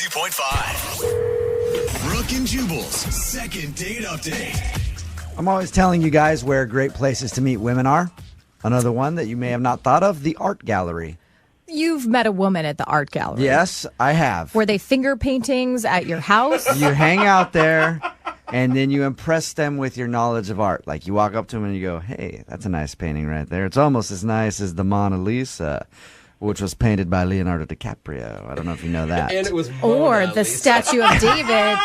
92.5. Brooke and Jubal's second date update. I'm always telling you guys where great places to meet women are. Another one that you may have not thought of, the art gallery. You've met a woman at the art gallery. Yes, I have. Were they finger paintings at your house? You hang out there, and then you impress them with your knowledge of art. Like, you walk up to them and you go, hey, that's a nice painting right there. It's almost as nice as the Mona Lisa, which was painted by Leonardo DiCaprio. I don't know if you know that. And it was Or the Statue of David.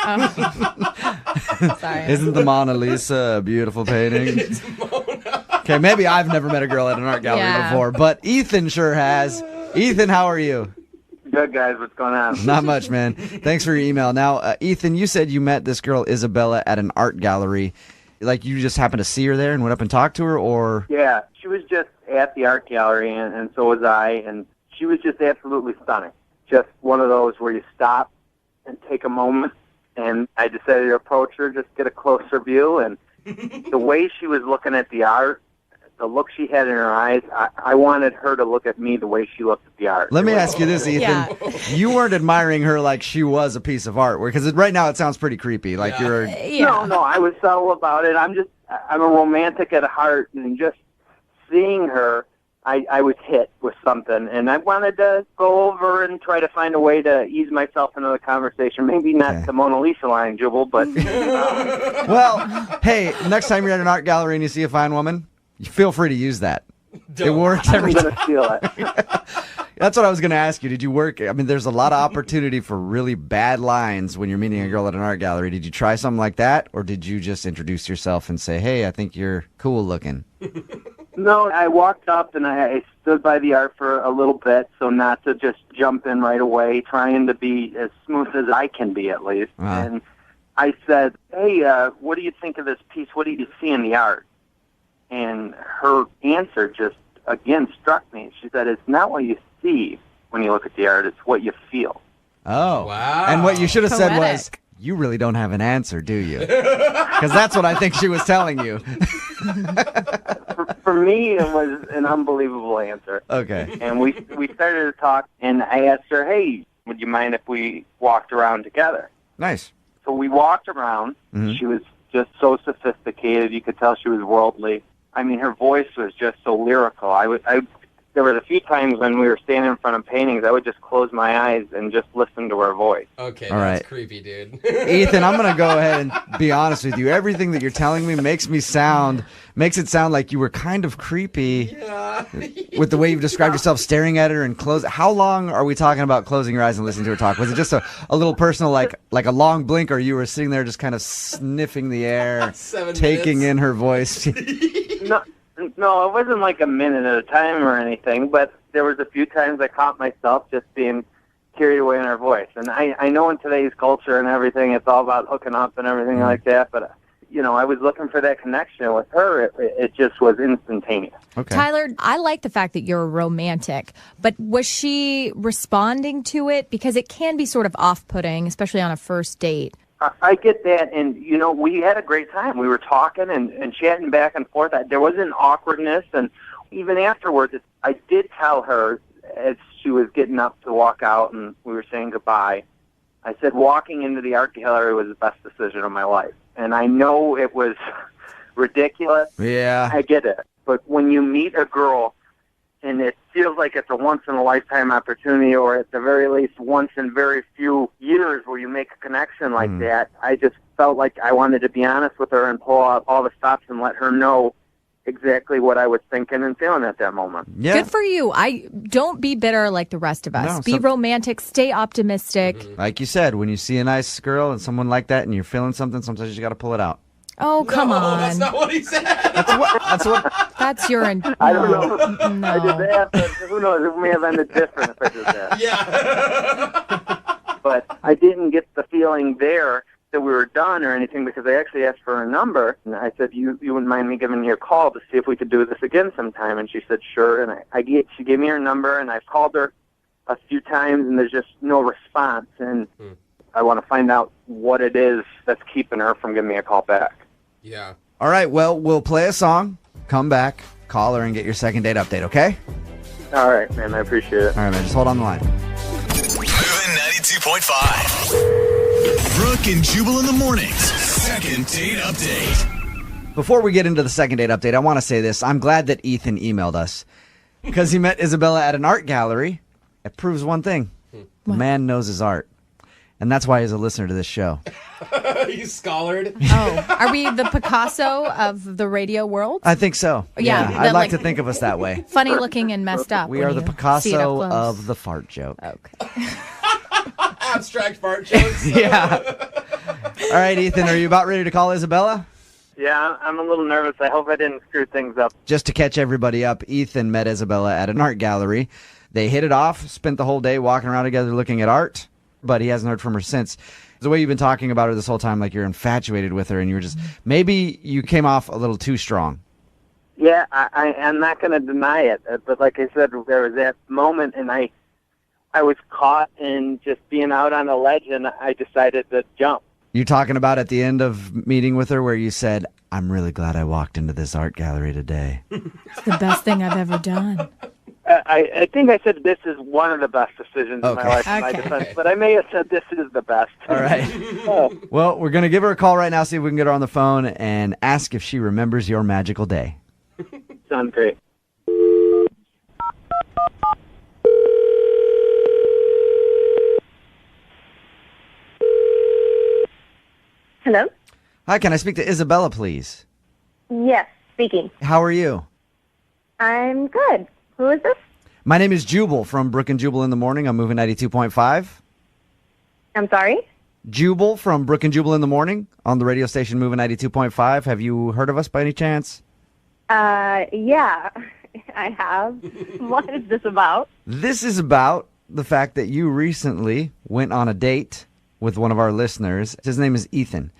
Sorry. Isn't the Mona Lisa a beautiful painting? It's Mona. Okay, maybe I've never met a girl at an art gallery before, but Ethan sure has. Ethan, how are you? Good, guys. What's going on? Not much, man. Thanks for your email. Now, Ethan, you said you met this girl, Isabella, at an art gallery. Like, you just happened to see her there and went up and talked to her, or? Yeah, she was just at the art gallery, and so was I, and she was just absolutely stunning. Just one of those where you stop and take a moment, and I decided to approach her, just get a closer view, and the way she was looking at the art, the look she had in her eyes, I wanted her to look at me the way she looked at the art. Let me ask you this, Ethan. Yeah. You weren't admiring her like she was a piece of art, because right now it sounds pretty creepy. Like you're... No, I was subtle about it. I'm a romantic at heart, and just seeing her, I was hit with something, and I wanted to go over and try to find a way to ease myself into the conversation. Maybe not the Mona Lisa line, Jubal, but... Well, hey, next time you're at an art gallery and you see a fine woman, you feel free to use that. It works every I'm time. going to steal it. That's what I was going to ask you. Did you work? I mean, there's a lot of opportunity for really bad lines when you're meeting a girl at an art gallery. Did you try something like that, or did you just introduce yourself and say, hey, I think you're cool looking? No, I walked up and I stood by the art for a little bit, so not to just jump in right away, trying to be as smooth as I can be at least. And I said, hey, what do you think of this piece? What do you see in the art? And her answer just, again, struck me. She said, it's not what you see when you look at the art, it's what you feel. Oh. Wow. And what you should have said was, Poetic. you really don't have an answer, do you? Because that's what I think she was telling you. For me, it was an unbelievable answer. Okay. And we started to talk, and I asked her, hey, would you mind if we walked around together? Nice. So we walked around. Mhm. She was just so sophisticated. You could tell she was worldly. I mean, her voice was just so lyrical. There were a few times when we were standing in front of paintings, I would just close my eyes and just listen to her voice. Okay, All that's right. creepy, dude. Ethan, I'm going to go ahead and be honest with you. Everything that you're telling me makes it sound like you were kind of creepy with the way you've described yourself, staring at her and close. How long are we talking about closing your eyes and listening to her talk? Was it just a little personal, like a long blink, or you were sitting there just kind of sniffing the air, 7 taking minutes. in her voice? No, it wasn't like a minute at a time or anything, but there was a few times I caught myself just being carried away in her voice. And I know in today's culture and everything, it's all about hooking up and everything like that, but, I was looking for that connection with her. It just was instantaneous. Okay. Tyler, I like the fact that you're romantic, but was she responding to it? Because it can be sort of off-putting, especially on a first date. I get that, and, we had a great time. We were talking and chatting back and forth. There wasn't awkwardness, and even afterwards, I did tell her as she was getting up to walk out and we were saying goodbye, I said walking into the art gallery was the best decision of my life. And I know it was ridiculous. Yeah. I get it. But when you meet a girl and it feels like it's a once-in-a-lifetime opportunity, or at the very least once in very few years where you make a connection like that, I just felt like I wanted to be honest with her and pull out all the stops and let her know exactly what I was thinking and feeling at that moment. Yeah. Good for you. Don't be bitter like the rest of us. No, be romantic. Stay optimistic. Like you said, when you see a nice girl and someone like that and you're feeling something, sometimes you got to pull it out. Oh, come on. That's not what he said. That's what. That's your... I don't know. No. I just asked, but who knows? It may have ended different if I did that. Yeah. But I didn't get the feeling there that we were done or anything, because I actually asked for her number, and I said, you wouldn't mind me giving you a call to see if we could do this again sometime? And she said, sure. And she gave me her number, and I've called her a few times, and there's just no response. And I want to find out what it is that's keeping her from giving me a call back. Yeah. All right, well, we'll play a song, come back, call her, and get your second date update, okay? All right, man. I appreciate it. All right, man, just hold on the line. Moving 92. 92.5. Brooke and Jubal in the mornings. Second date update. Before we get into the second date update, I want to say this. I'm glad that Ethan emailed us because he met Isabella at an art gallery. It proves one thing. The man knows his art. And that's why he's a listener to this show. He's scholared. Oh, are we the Picasso of the radio world? I think so. Yeah, I'd that, like to think of us that way. Funny looking and messed up. We when are the you see it up Picasso close. of the fart joke. Okay. Abstract fart jokes. Yeah. All right, Ethan, are you about ready to call Isabella? Yeah, I'm a little nervous. I hope I didn't screw things up. Just to catch everybody up, Ethan met Isabella at an art gallery. They hit it off, spent the whole day walking around together looking at art, but he hasn't heard from her since. The way you've been talking about her this whole time, like you're infatuated with her, and you're just, maybe you came off a little too strong. Yeah, I'm not going to deny it. But like I said, there was that moment, and I was caught in just being out on a ledge, and I decided to jump. You're talking about at the end of meeting with her where you said, I'm really glad I walked into this art gallery today. It's the best thing I've ever done. I think I said this is one of the best decisions in my life in my defense, but I may have said this is the best. All right. Well, we're going to give her a call right now, see if we can get her on the phone, and ask if she remembers your magical day. Sounds great. Hello? Hi, can I speak to Isabella, please? Yes, speaking. How are you? I'm good. Who is this? My name is Jubal from Brooke and Jubal in the morning. I'm moving 92.5. I'm sorry? Jubal from Brooke and Jubal in the morning on the radio station moving 92.5. Have you heard of us by any chance? Yeah, I have. What is this about? This is about the fact that you recently went on a date with one of our listeners. His name is Ethan.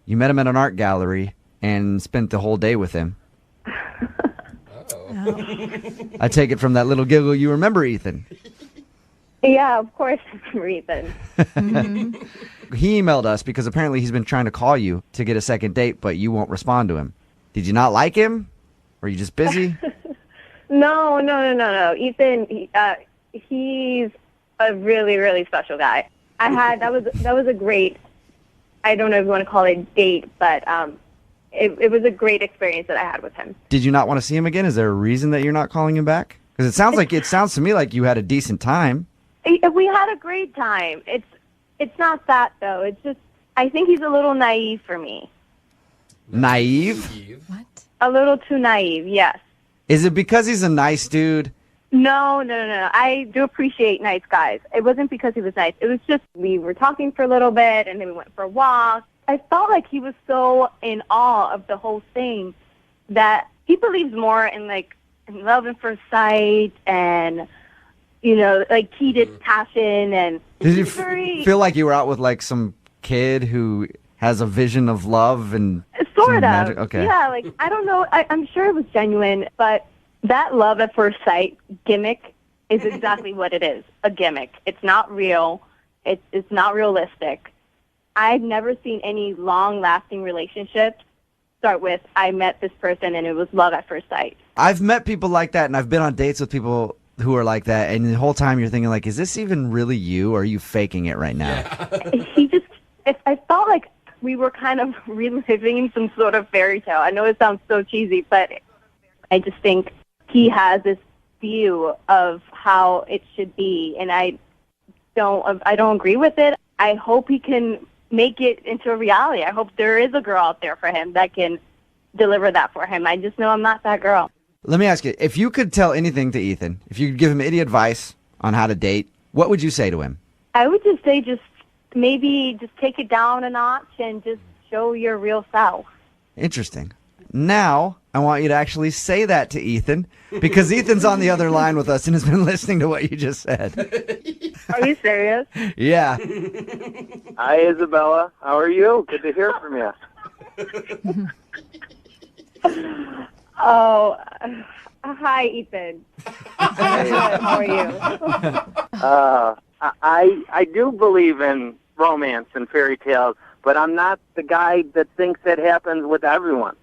You met him at an art gallery and spent the whole day with him. I take it from that little giggle you remember Ethan. Yeah, of course it's Ethan. He emailed us because apparently he's been trying to call you to get a second date, but you won't respond to him. Did you not like him? Were you just busy? No. Ethan, he's a really, really special guy. That was a great, I don't know if you want to call it a date, but it was a great experience that I had with him. Did you not want to see him again? Is there a reason that you're not calling him back? Because it sounds to me like you had a decent time. We had a great time. It's not that though. It's just I think he's a little naive for me. Naive? What? A little too naive, yes. Is it because he's a nice dude? No. I do appreciate nice guys. It wasn't because he was nice. It was just we were talking for a little bit, and then we went for a walk. I felt like he was so in awe of the whole thing that he believes more in love at first sight and, like heated passion. And Did you feel like you were out with like some kid who has a vision of love and sort of magic? Okay. Yeah, I don't know. I'm sure it was genuine, but that love at first sight gimmick is exactly what it is, a gimmick. It's not real. It's not realistic. I've never seen any long-lasting relationships start with, I met this person and it was love at first sight. I've met people like that, and I've been on dates with people who are like that, and the whole time you're thinking, like, is this even really you, or are you faking it right now? I felt like we were kind of reliving some sort of fairy tale. I know it sounds so cheesy, but I just think he has this view of how it should be, and I don't agree with it. I hope he can make it into a reality. I hope there is a girl out there for him that can deliver that for him. I just know I'm not that girl. Let me ask you, if you could tell anything to Ethan, if you could give him any advice on how to date, what would you say to him? I would just say maybe take it down a notch and just show your real self. Interesting. Now, I want you to actually say that to Ethan, because Ethan's on the other line with us and has been listening to what you just said. Are you serious? Yeah. Hi, Isabella. How are you? Good to hear from you. Oh, hi, Ethan. How are you? I do believe in romance and fairy tales, but I'm not the guy that thinks it happens with everyone.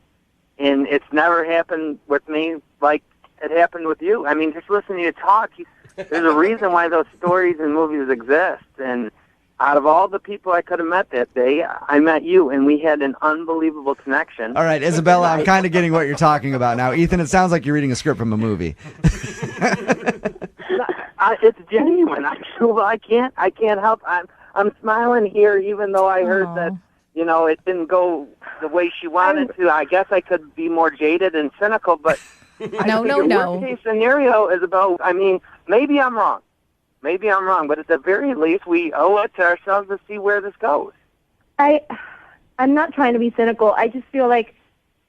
And it's never happened with me like it happened with you. I mean, just listening to you talk, there's a reason why those stories and movies exist. And out of all the people I could have met that day, I met you, and we had an unbelievable connection. All right, Isabella, I'm kind of getting what you're talking about now. Ethan, it sounds like you're reading a script from a movie. It's genuine. I can't help. I'm smiling here, even though I heard that, it didn't go the way she wanted to. I guess I could be more jaded and cynical, but No. Worst case scenario is about. I mean, maybe I'm wrong, but at the very least, we owe it to ourselves to see where this goes. I'm not trying to be cynical. I just feel like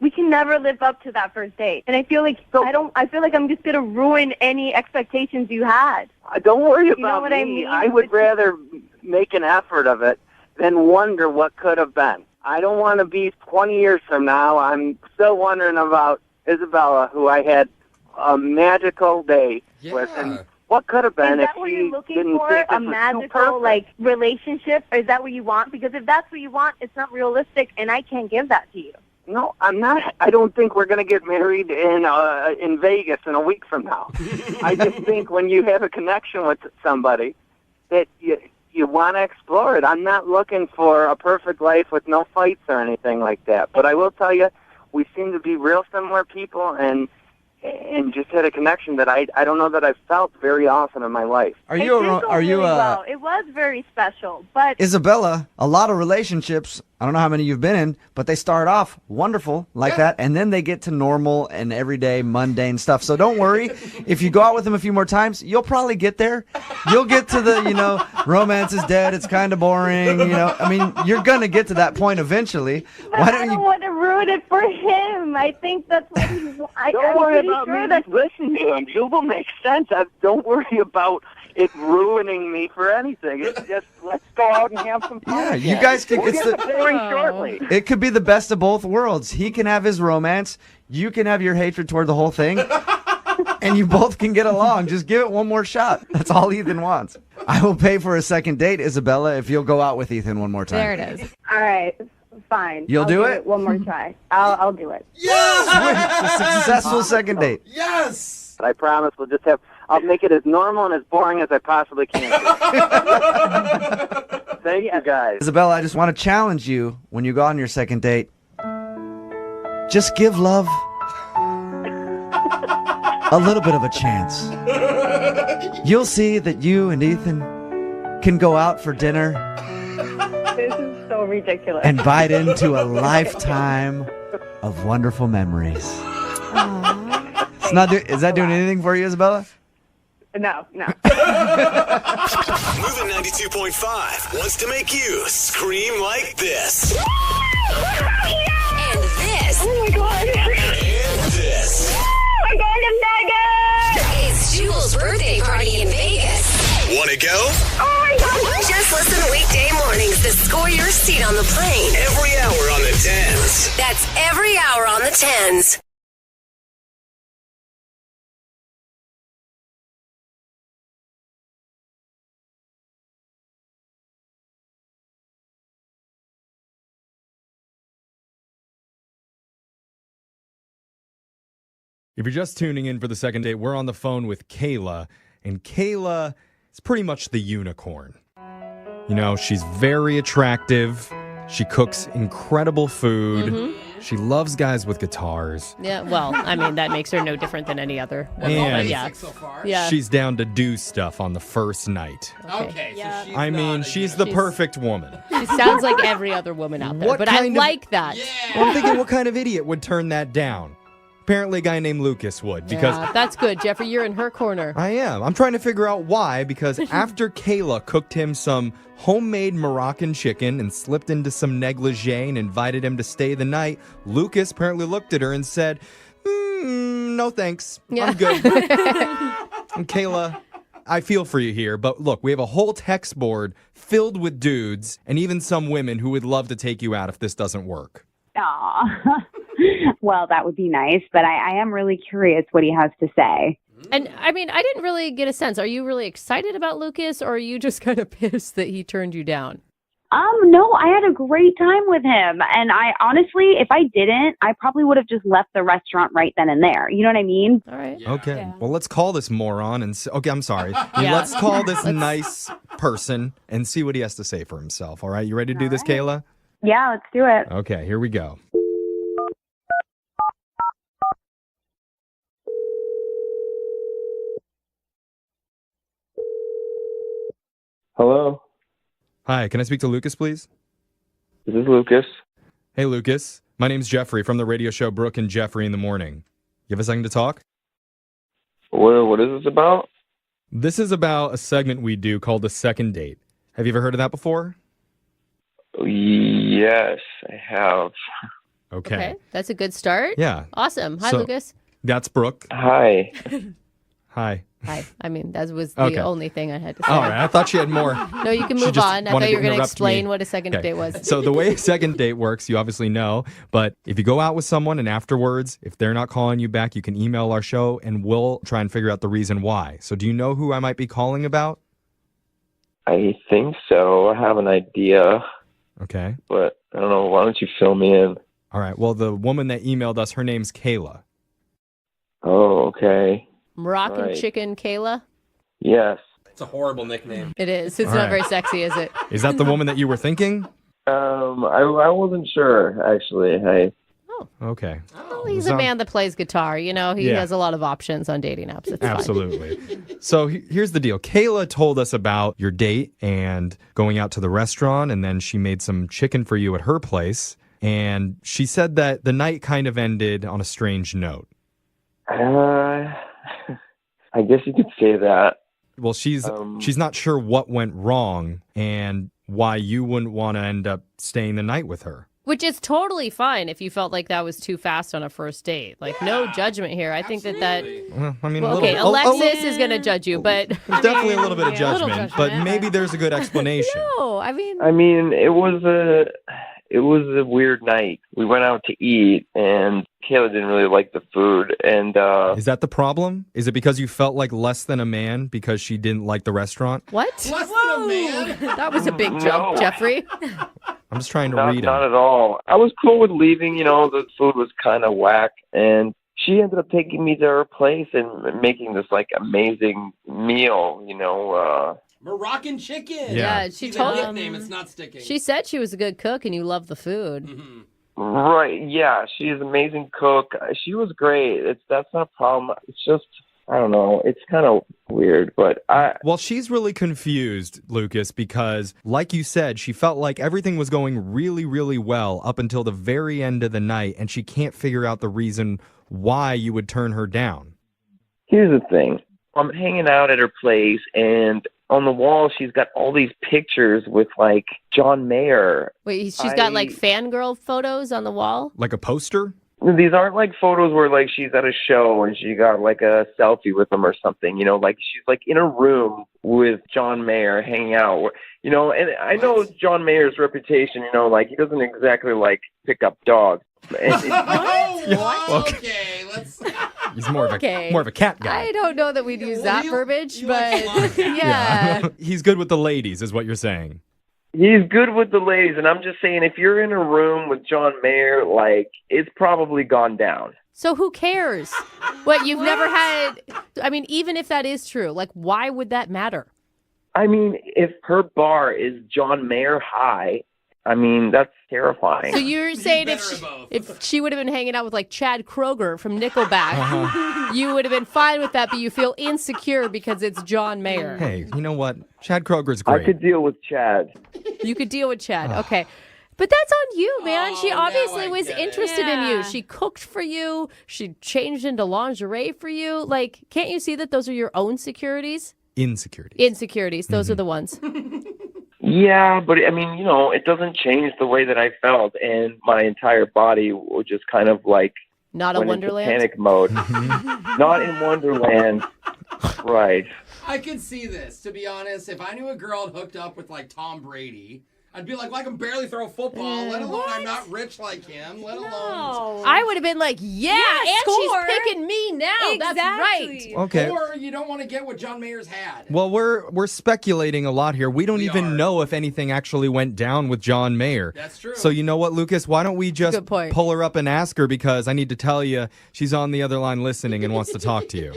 we can never live up to that first date, and I feel like I feel like I'm just gonna ruin any expectations you had. Don't worry about know what me. I mean? I would rather make an effort of it than wonder what could have been. I don't want to be 20 years from now. I'm still wondering about Isabella, who I had a magical day with, and what could have been Is if that what she you're looking didn't for? think this A was too magical perfect. relationship? Or is that what you want? Because if that's what you want, it's not realistic, and I can't give that to you. No, I'm not. I don't think we're going to get married in Vegas in a week from now. I just think when you have a connection with somebody that you want to explore it. I'm not looking for a perfect life with no fights or anything like that. But I will tell you, we seem to be real similar people, and just had a connection that I don't know that I've felt very often in my life. Are you well. It was very special, but Isabella, a lot of relationships, I don't know how many you've been in, but they start off wonderful like that, and then they get to normal and everyday mundane stuff. So don't worry. If you go out with them a few more times, you'll probably get there. You'll get to the, romance is dead, it's kind of boring, I mean, you're going to get to that point eventually. I don't want to ruin it for him. I think that's what he wants. Don't worry about me. Listen to him. Jubal makes sense. Don't worry about it ruining me for anything. It's just, let's go out and have some fun. Yeah, you guys can. We'll get the boring shortly. It could be the best of both worlds. He can have his romance. You can have your hatred toward the whole thing. And you both can get along. Just give it one more shot. That's all Ethan wants. I will pay for a second date, Isabella, if you'll go out with Ethan one more time. There it is. All right, fine. You'll I'll do it? One more try. I'll do it. A successful second date. Yes! But I promise I'll make it as normal and as boring as I possibly can. Thank you, guys. Isabella, I just want to challenge you when you go on your second date. Just give love a little bit of a chance. You'll see that you and Ethan can go out for dinner This is so ridiculous. and bite into a lifetime of wonderful memories. It's not is that doing anything for you, Isabella? No. Moving 92.5 wants to make you scream like this. And this. Oh my god. And this. I'm going to Vegas! It's Jubal's birthday party in Vegas. Want to go? Oh my god! Just listen weekday mornings to score your seat on the plane. Every hour on the 10s. That's every hour on the 10s. If you're just tuning in for the second date, we're on the phone with Kayla, and Kayla is pretty much the unicorn. She's very attractive. She cooks incredible food. Mm-hmm. She loves guys with guitars. Yeah, well, I mean, that makes her no different than any other woman. And But yeah. So far. Yeah. She's down to do stuff on the first night. Okay, Yeah. so she's I mean, not a she's the unicorn. perfect woman. She sounds like every other woman out there. What But I kind of- like that. Well, I'm thinking, what kind of idiot would turn that down? Apparently a guy named Lucas would, because Yeah, that's good, Jeffrey. You're in her corner. I am. I'm trying to figure out why, because after Kayla cooked him some homemade Moroccan chicken and slipped into some negligee and invited him to stay the night, Lucas apparently looked at her and said, no thanks. Yeah. I'm good. And Kayla, I feel for you here, but look, we have a whole text board filled with dudes and even some women who would love to take you out if this doesn't work. Aw. Well, that would be nice, but I am really curious what he has to say. And I mean, I didn't really get a sense. Are you really excited about Lucas, or are you just kind of pissed that he turned you down? No, I had a great time with him. And I honestly, if I didn't, I probably would have just left the restaurant right then and there. You know what I mean? All right. Yeah. Okay. Well, let's call this moron and okay, I'm sorry. Let's call this nice person and see what he has to say for himself. All right. You ready to do this, Kayla? Yeah, let's do it. Okay, here we go. Hello. Hi, can I speak to Lucas, please? This is Lucas. Hey, Lucas. My name's Jeffrey from the radio show Brooke and Jeffrey in the Morning. You have a second to talk? What is this about? This is about a segment we do called The Second Date. Have you ever heard of that before? Yes, I have. Okay. That's a good start. Yeah. Awesome. Hi, So- Lucas. That's Brooke. Hi. Hi. Hi. I mean, that was the Okay. only thing I had to say. All right, I thought she had more. No, you can She move just on. I wanted thought you were to going to interrupt explain me. what a second Okay. date was. So the way a second date works, you obviously know, but if you go out with someone and afterwards, if they're not calling you back, you can email our show and we'll try and figure out the reason why. So do you know who I might be calling about? I think so. I have an idea, Okay. but I don't know. Why don't you fill me in? All right. Well, the woman that emailed us, her name's Kayla. Oh, okay. Moroccan Right. chicken Kayla? Yes. It's a horrible nickname. It is. It's All not right. very sexy, is it? Is that the woman that you were thinking? I wasn't sure actually. Okay. Well, he's So- a man that plays guitar. You know, he Yeah. has a lot of options on dating apps. It's fine. Absolutely. So here's the deal. Kayla told us about your date and going out to the restaurant, and then she made some chicken for you at her place. And she said that the night kind of ended on a strange note. I guess you could say that. Well, she's not sure what went wrong and why you wouldn't want to end up staying the night with her. Which is totally fine if you felt like that was too fast on a first date. Like, no judgment here. I think that. Well, I mean, Well, a okay, little, Alexis is going to judge you, but. There's definitely a little bit of Yeah, a little judgment, judgment. but maybe there's a good explanation. No, I mean. I mean, it was a weird night. We went out to eat, and Kayla didn't really like the food. And Is that the problem? Is it because you felt like less than a man because she didn't like the restaurant? What? Less than a man? That was a big jump, No. Jeffrey. I'm just trying to not, read not him. at all. I was cool with leaving. You know, the food was kind of whack, and she ended up taking me to her place and making this like amazing meal. You know. Moroccan chicken. Yeah, See, she the told nickname. It's not sticking. She said she was a good cook and you love the food. Right. Yeah, she's an amazing cook. She was great. That's not a problem. It's just I don't know. It's kind of weird, but Well, she's really confused, Lucas, because like you said, she felt like everything was going really, really well up until the very end of the night, and she can't figure out the reason why you would turn her down. Here's the thing. I'm hanging out at her place, and on the wall, she's got all these pictures with, like, John Mayer. Wait, she's got like fangirl photos on the wall? Like a poster? These aren't, like, photos where, like, she's at a show and she got, like, a selfie with him or something. You know, like, she's, like, in a room with John Mayer hanging out. You know, and I know John Mayer's reputation, you know, like, he doesn't exactly, like, pick up dogs. What? Okay, let's. He's more of a cat guy. I don't know that we'd use that verbiage, but yeah. He's good with the ladies, is what you're saying. He's good with the ladies, and I'm just saying, if you're in a room with John Mayer, like, it's probably gone down. So who cares? What, you've never had, I mean, even if that is true, like, why would that matter? I mean, if her bar is John Mayer high, I mean, that's terrifying. So you're saying if she would have been hanging out with like Chad Kroeger from Nickelback, you would have been fine with that, but you feel insecure because it's John Mayer. Hey, you know what? Chad Kroger's great. I could deal with Chad. You could deal with Chad. Okay. But that's on you, man. She obviously was interested in you. She cooked for you. She changed into lingerie for you. Like, can't you see that those are your own securities? Insecurities. Those are the ones. Yeah, but I mean, you know, it doesn't change the way that I felt, and my entire body was just kind of like Not a went Wonderland? into panic mode. Not in Wonderland, right? I could see this, to be honest. If I knew a girl had hooked up with, like, Tom Brady, I'd be like, well, I can barely throw a football, let alone I'm not rich like him, let alone. I would have been like, and score. she's picking me now. That's right. Okay. Or you don't want to get what John Mayer's had. Well, we're speculating a lot here. We don't even know if anything actually went down with John Mayer. That's true. So you know what, Lucas? Why don't we just Good point. pull her up and ask her, because I need to tell you she's on the other line listening and wants to talk to you.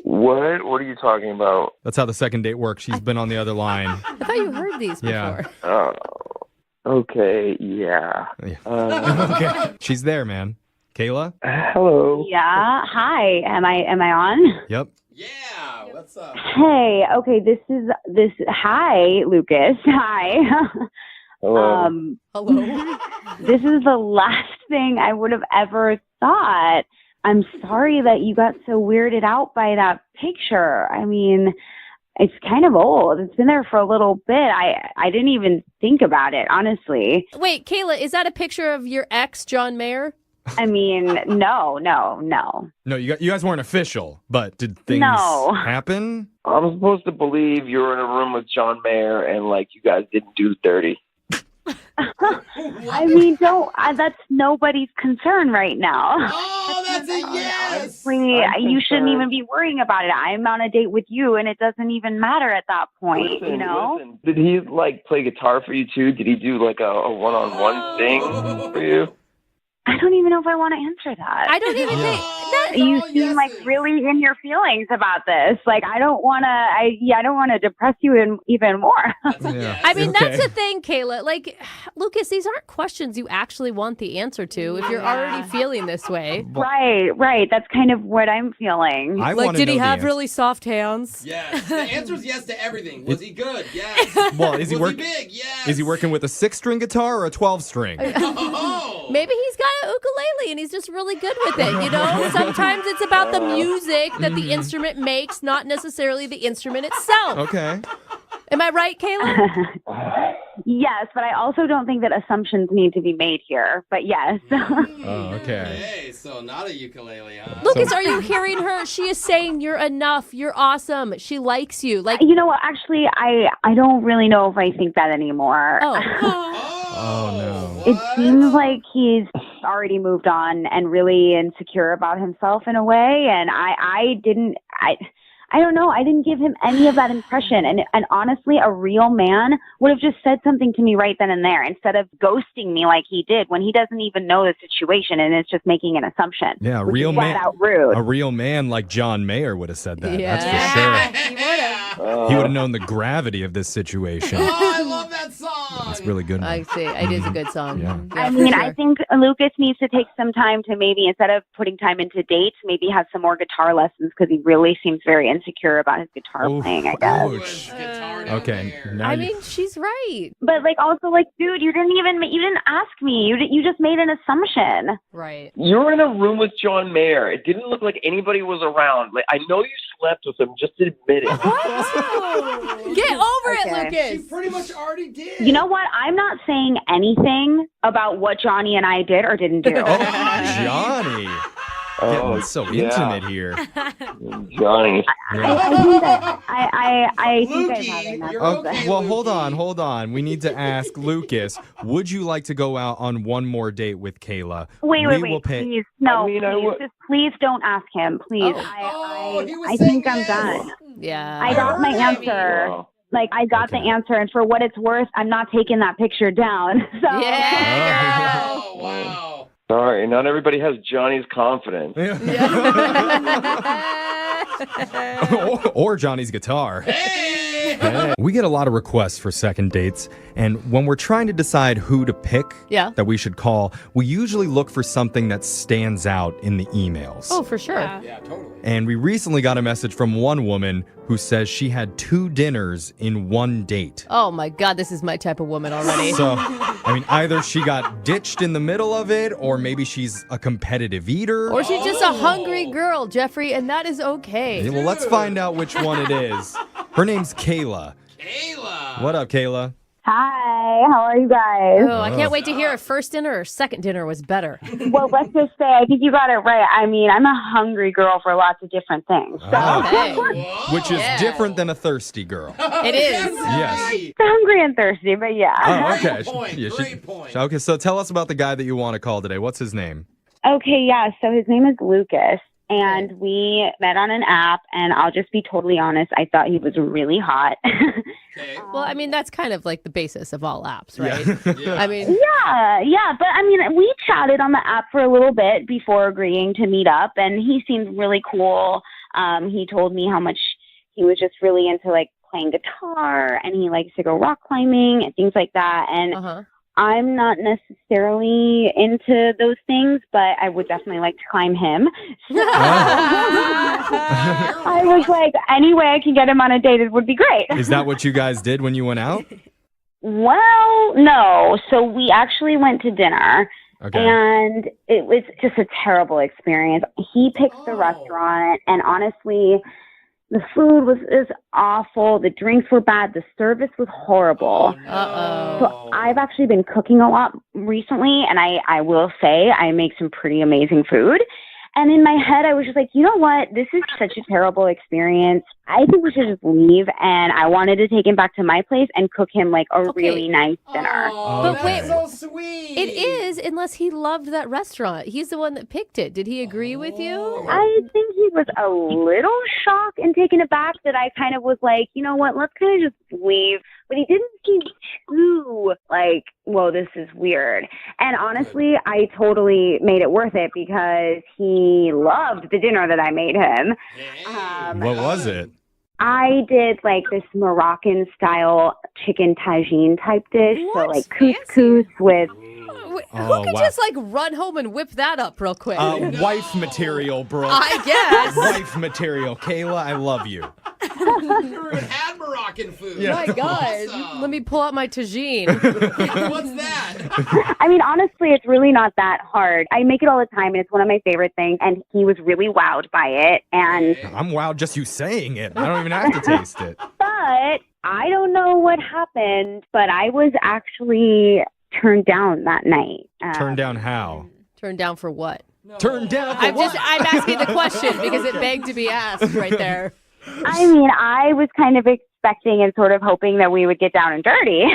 What? What are you talking about? That's how the second date works. She's been on the other line. I thought you heard these before. Yeah. Oh, okay, yeah. Okay. She's there, man. Kayla? Hello. Yeah. Hi. Am I on? Yep. Yeah, what's up? Hey. Okay. This. Hi, Lucas. Hi. Hello. Hello. This is the last thing I would have ever thought. I'm sorry that you got so weirded out by that picture. I mean, it's kind of old. It's been there for a little bit. I didn't even think about it, honestly. Wait, Kayla, is that a picture of your ex, John Mayer? I mean, no. No, you guys weren't official, but did things happen? I'm supposed to believe you were in a room with John Mayer and, like, you guys didn't do dirty. I mean, that's nobody's concern right now. Oh, that's a yes! You shouldn't even be worrying about it. I'm on a date with you, and it doesn't even matter at that point, Listen, you know? listen. Did he, like, play guitar for you, too? Did he do, like, a one-on-one thing for you? I don't even know if I want to answer that. I don't even think you seem like really in your feelings about this. Like, I don't want to depress you even more. I mean, that's the thing, Kayla. Like, Lucas, these aren't questions you actually want the answer to if you're already feeling this way. Right. That's kind of what I'm feeling. Like, did he have really soft hands? Yes. The answer is yes to everything. Was he good? Yes. Well, is he Was he big? Yes. Is he working with a 6-string guitar or a 12-string? Maybe he's got an ukulele and he's just really good with it, you know? Sometimes it's about the music that the instrument makes, not necessarily the instrument itself. Okay. Am I right, Kayla? Yes, but I also don't think that assumptions need to be made here. But yes. Oh, okay. Hey, so not a ukulele, huh? Lucas, are you hearing her? She is saying you're enough. You're awesome. She likes you. Like, you know what? Actually, I don't really know if I think that anymore. Oh, no. It seems like he's already moved on and really insecure about himself in a way. And I don't know. I didn't give him any of that impression. And honestly, a real man would have just said something to me right then and there instead of ghosting me like he did when he doesn't even know the situation and is just making an assumption. Yeah, a real man. Out rude. A real man like John Mayer would have said that. Yeah. That's for sure. He would have. He would have known the gravity of this situation. Oh, I love that song. It's really good. I see. It is a good song. Yeah. I mean, I think Lucas needs to take some time to maybe, instead of putting time into dates, maybe have some more guitar lessons because he really seems very insecure about his guitar playing, I guess. Okay. Now I mean, she's right. But also, dude, you didn't ask me. You just made an assumption. Right. You were in a room with John Mayer. It didn't look like anybody was around. Like, I know you slept with him. Just admit it. Get over it, Lucas. She pretty much already did. You know what? I'm not saying anything about what Johnny and I did or didn't do. Johnny. Getting so intimate here. Johnny. I think I'm having that. Okay, well, hold on. We need to ask Lucas, would you like to go out on one more date with Kayla? Wait, will pay- please. No, I mean, please don't ask him, please. I think I'm done. Yeah. I got my answer. Wow. I got the answer, and for what it's worth, I'm not taking that picture down. So. Yeah. Oh, wow. Sorry, not everybody has Johnny's confidence. or Johnny's guitar. Hey! We get a lot of requests for second dates, and when we're trying to decide who to pick that we should call, we usually look for something that stands out in the emails. Oh, for sure. Yeah, totally. And we recently got a message from one woman who says she had 2 dinners in one date. Oh my God, this is my type of woman already. So, I mean, either she got ditched in the middle of it, or maybe she's a competitive eater. Or she's just a hungry girl, Jeffrey, and that is okay. Well, let's find out which one it is. Her name's Kayla. Kayla. What up, Kayla? Hi. Hey, how are you guys? Oh, I can't wait to hear if first dinner or second dinner was better. Well, let's just say I think you got it right. I mean, I'm a hungry girl for lots of different things. So. Which is different than a thirsty girl. It is. Yes. Hungry and thirsty, but yeah. Oh, okay. Great point. Okay, so tell us about the guy that you want to call today. What's his name? Okay, yeah. So his name is Lucas, and we met on an app, and I'll just be totally honest. I thought he was really hot. Okay. Well, I mean, that's kind of like the basis of all apps, right? Yeah. I mean, Yeah. But I mean, we chatted on the app for a little bit before agreeing to meet up, and he seemed really cool. He told me how much he was just really into like playing guitar, and he likes to go rock climbing and things like that. And I'm not necessarily into those things, but I would definitely like to climb him. So I was like, any way I can get him on a date, it would be great. Is that what you guys did when you went out? Well, no. So we actually went to dinner. Okay. And it was just a terrible experience. He picked the restaurant, and honestly, the food was awful. The drinks were bad. The service was horrible. So I've actually been cooking a lot recently, and I will say I make some pretty amazing food. And in my head, I was just like, you know what? This is such a terrible experience. I think we should just leave. And I wanted to take him back to my place and cook him like a really nice dinner. But wait, so sweet. it is, unless he loved that restaurant. He's the one that picked it. Did he agree with you? I think he was a little shocked and taken aback that I kind of was like, you know what, let's kind of just leave. But he didn't seem too like, whoa, this is weird. And honestly, I totally made it worth it because he loved the dinner that I made him. What was it? I did like this Moroccan style chicken tagine type dish. So like couscous with... Who could just like run home and whip that up real quick? Wife material, bro. I guess. Wife material. Kayla, I love you. You had Moroccan food. Yeah. My God. Awesome. Let me pull out my tagine. What's that? I mean, honestly, it's really not that hard. I make it all the time, and it's one of my favorite things, and he was really wowed by it. And I'm wowed just you saying it. I don't even have to taste it. But I don't know what happened, but I was actually turned down that night. Turned down how? Turned down for what? Turned down for I'm what? asking the question because it begged to be asked right there. I mean, I was kind of expecting and sort of hoping that we would get down and dirty.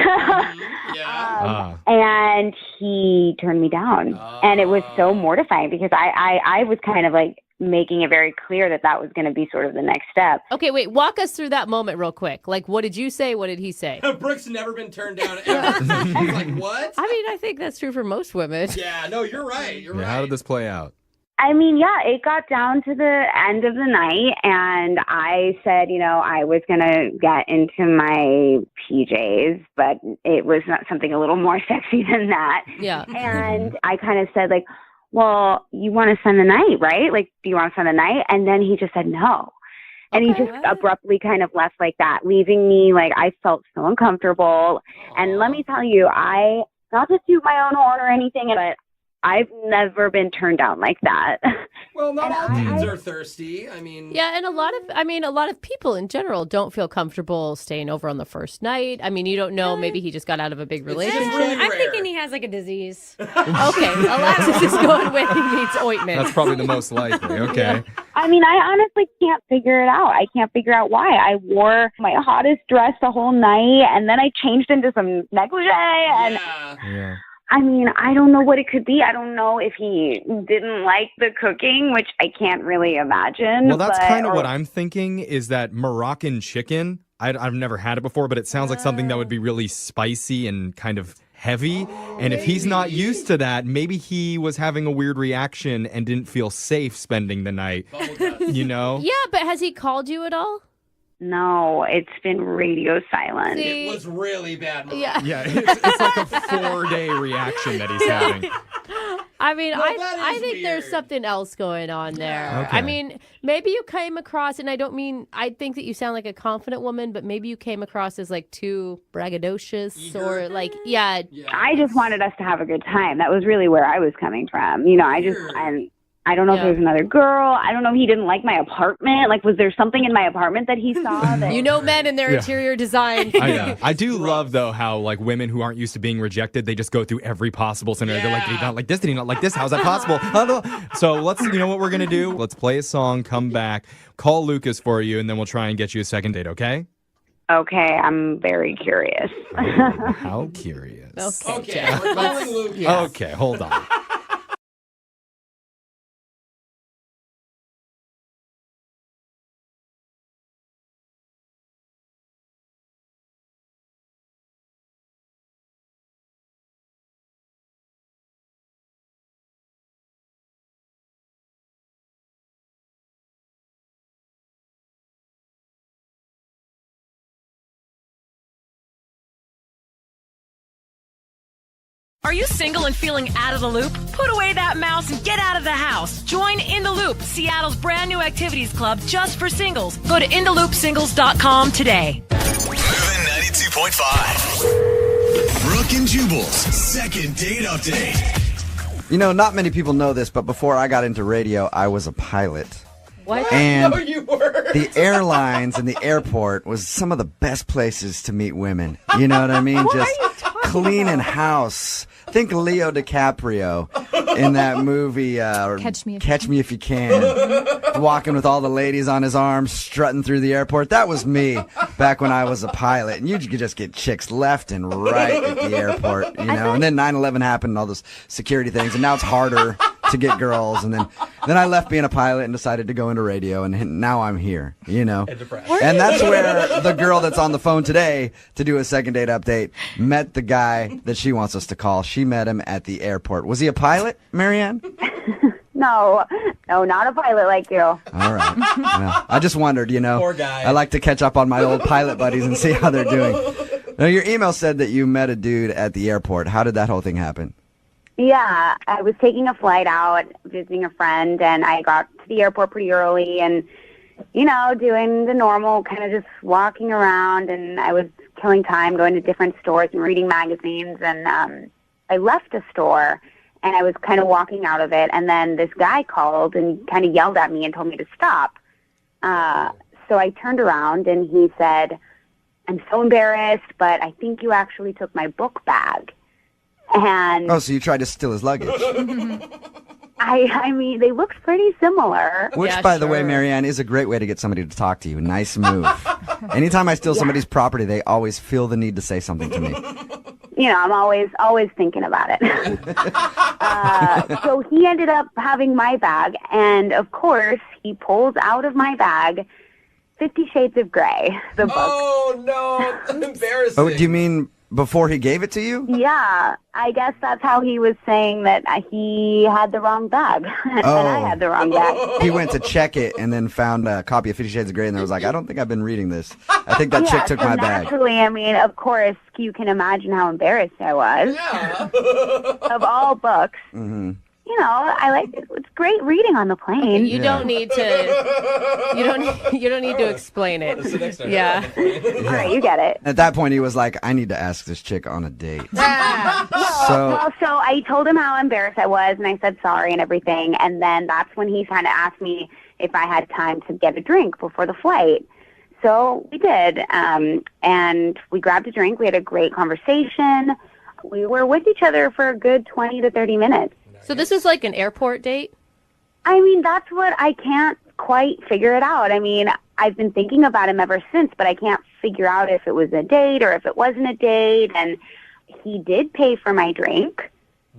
And he turned me down. And it was so mortifying because I was kind of like making it very clear that that was going to be sort of the next step. Okay, wait, walk us through that moment real quick. Like, what did you say? What did he say? Brooke's never been turned down ever. He's like, what? I mean, I think that's true for most women. Yeah, no, you're right. You're right. How did this play out? I mean, yeah, it got down to the end of the night, and I said, you know, I was going to get into my PJs, but it was not something a little more sexy than that. Yeah. And I kind of said, like, well, you want to spend the night, right? Like, do you want to spend the night? And then he just said no. And he just abruptly kind of left like that, leaving me, like, I felt so uncomfortable. And let me tell you, not to toot my own horn or anything, but I've never been turned down like that. Well, not all dudes are thirsty. I mean, yeah, and a lot of people in general don't feel comfortable staying over on the first night. I mean, you don't know. Maybe he just got out of a big relationship. really I'm rare. thinking he has like a disease. Okay, Alexis is going with he needs ointment. That's probably the most likely. Okay. I mean, I honestly can't figure it out. I can't figure out why. I wore my hottest dress the whole night, and then I changed into some negligee, and Yeah. I mean, I don't know what it could be. I don't know if he didn't like the cooking, which I can't really imagine. Well, that's kind of what I'm thinking is that Moroccan chicken. I've never had it before, but it sounds like something that would be really spicy and kind of heavy. And if he's not used to that, maybe he was having a weird reaction and didn't feel safe spending the night. You know? Yeah, but has he called you at all? No, it's been radio silent. It was really bad. Yeah. Yeah, it's like a 4-day reaction that he's having. I mean, No, that I is think there's weird. something else going on there. Okay. I mean, maybe you came across, and I think that you sound like a confident woman, but maybe you came across as like too braggadocious or like, yeah. I just wanted us to have a good time. That was really where I was coming from. You know, I I don't know if there was another girl. I don't know if he didn't like my apartment. Like, was there something in my apartment that he saw? That... You know men and their interior design. I do love, though, how, like, women who aren't used to being rejected, they just go through every possible scenario. They're like, did he not like this? Did he not like this? How's that possible? So let's, you know what we're going to do? Let's play a song, come back, call Lucas for you, and then we'll try and get you a second date, okay? Okay, I'm very curious. How curious. Okay, we're calling Lucas. Okay, hold on. Are you single and feeling out of the loop? Put away that mouse and get out of the house. Join In the Loop, Seattle's brand new activities club just for singles. Go to intheloopsingles.com today. Moving 92.5. Brooke and Jubal's second date update. You know, not many people know this, but before I got into radio, I was a pilot. What? And No, you were. the airlines and the airport was some of the best places to meet women. You know what I mean? Just cleaning house. Think Leo DiCaprio in that movie, Catch Me If You Can. Walking with all the ladies on his arms, strutting through the airport. That was me back when I was a pilot. And you could just get chicks left and right at the airport, you know. And then 9/11 happened and all those security things. And now it's harder to get girls. And then I left being a pilot and decided to go into radio. And now I'm here, you know. And that's where the girl that's on the phone today to do a second date update met the guy that she wants us to call. She met him at the airport. Was he a pilot, Marianne? No, not a pilot like you. All right. Well, I just wondered, you know. Poor guy. I like to catch up on my old pilot buddies and see how they're doing. Now, your email said that you met a dude at the airport. How did that whole thing happen? Yeah, I was taking a flight out, visiting a friend, and I got to the airport pretty early and, you know, doing the normal, kind of just walking around, and I was killing time going to different stores and reading magazines, and I left a store, and I was kind of walking out of it, and then this guy called and kind of yelled at me and told me to stop. So I turned around, and he said, "I'm so embarrassed, but I think you actually took my book bag." And Oh, so you tried to steal his luggage. I mean, they looked pretty similar. Which, by the way, Marianne, is a great way to get somebody to talk to you. Nice move. Anytime I steal somebody's property, they always feel the need to say something to me. You know, I'm always thinking about it. So he ended up having my bag, and of course, he pulls out of my bag 50 Shades of Grey, the book. Oh, no. Embarrassing. Oh, do you mean before he gave it to you? Yeah, I guess that's how he was saying that he had the wrong bag, and I had the wrong bag. He went to check it and then found a copy of 50 Shades of Grey and there was like, I don't think I've been reading this. I think that chick took my bag. Naturally, I mean, of course, you can imagine how embarrassed I was. Yeah. Of all books. Mm-hmm. You know, I like it. It's great reading on the plane. You don't need to. You don't need to explain it. Yeah. All right, you get it. At that point, he was like, I need to ask this chick on a date. So I told him how embarrassed I was, and I said sorry and everything. And then that's when he kind of asked me if I had time to get a drink before the flight. So we did, and we grabbed a drink. We had a great conversation. We were with each other for a good 20 to 30 minutes. So this is like an airport date? I mean, that's what I can't quite figure it out. I mean, I've been thinking about him ever since, but I can't figure out if it was a date or if it wasn't a date. And he did pay for my drink.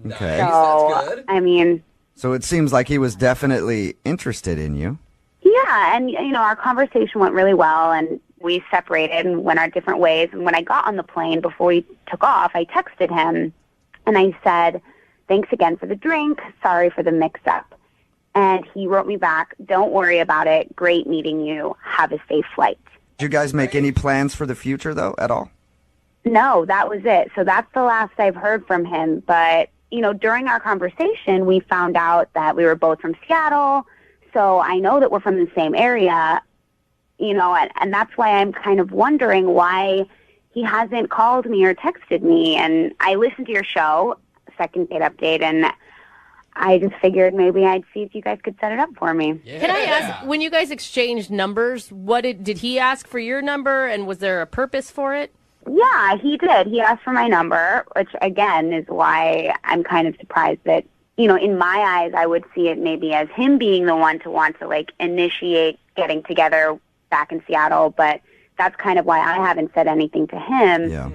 Okay. So, That's good. I mean... So it seems like he was definitely interested in you. Yeah, and, you know, our conversation went really well, and we separated and went our different ways. And when I got on the plane, before we took off, I texted him, and I said, "Thanks again for the drink. Sorry for the mix-up." And he wrote me back, "Don't worry about it. Great meeting you. Have a safe flight." Did you guys make any plans for the future, though, at all? No, that was it. So that's the last I've heard from him. But, you know, during our conversation, we found out that we were both from Seattle. So I know that we're from the same area, you know, and that's why I'm kind of wondering why he hasn't called me or texted me. And I listened to your show, Second Date Update, and I just figured maybe I'd see if you guys could set it up for me. Yeah. Can I ask, when you guys exchanged numbers, did he ask for your number, and was there a purpose for it? Yeah, he did. He asked for my number, which, again, is why I'm kind of surprised that, in my eyes, I would see it maybe as him being the one to want to, like, initiate getting together back in Seattle, but that's kind of why I haven't said anything to him. Yeah.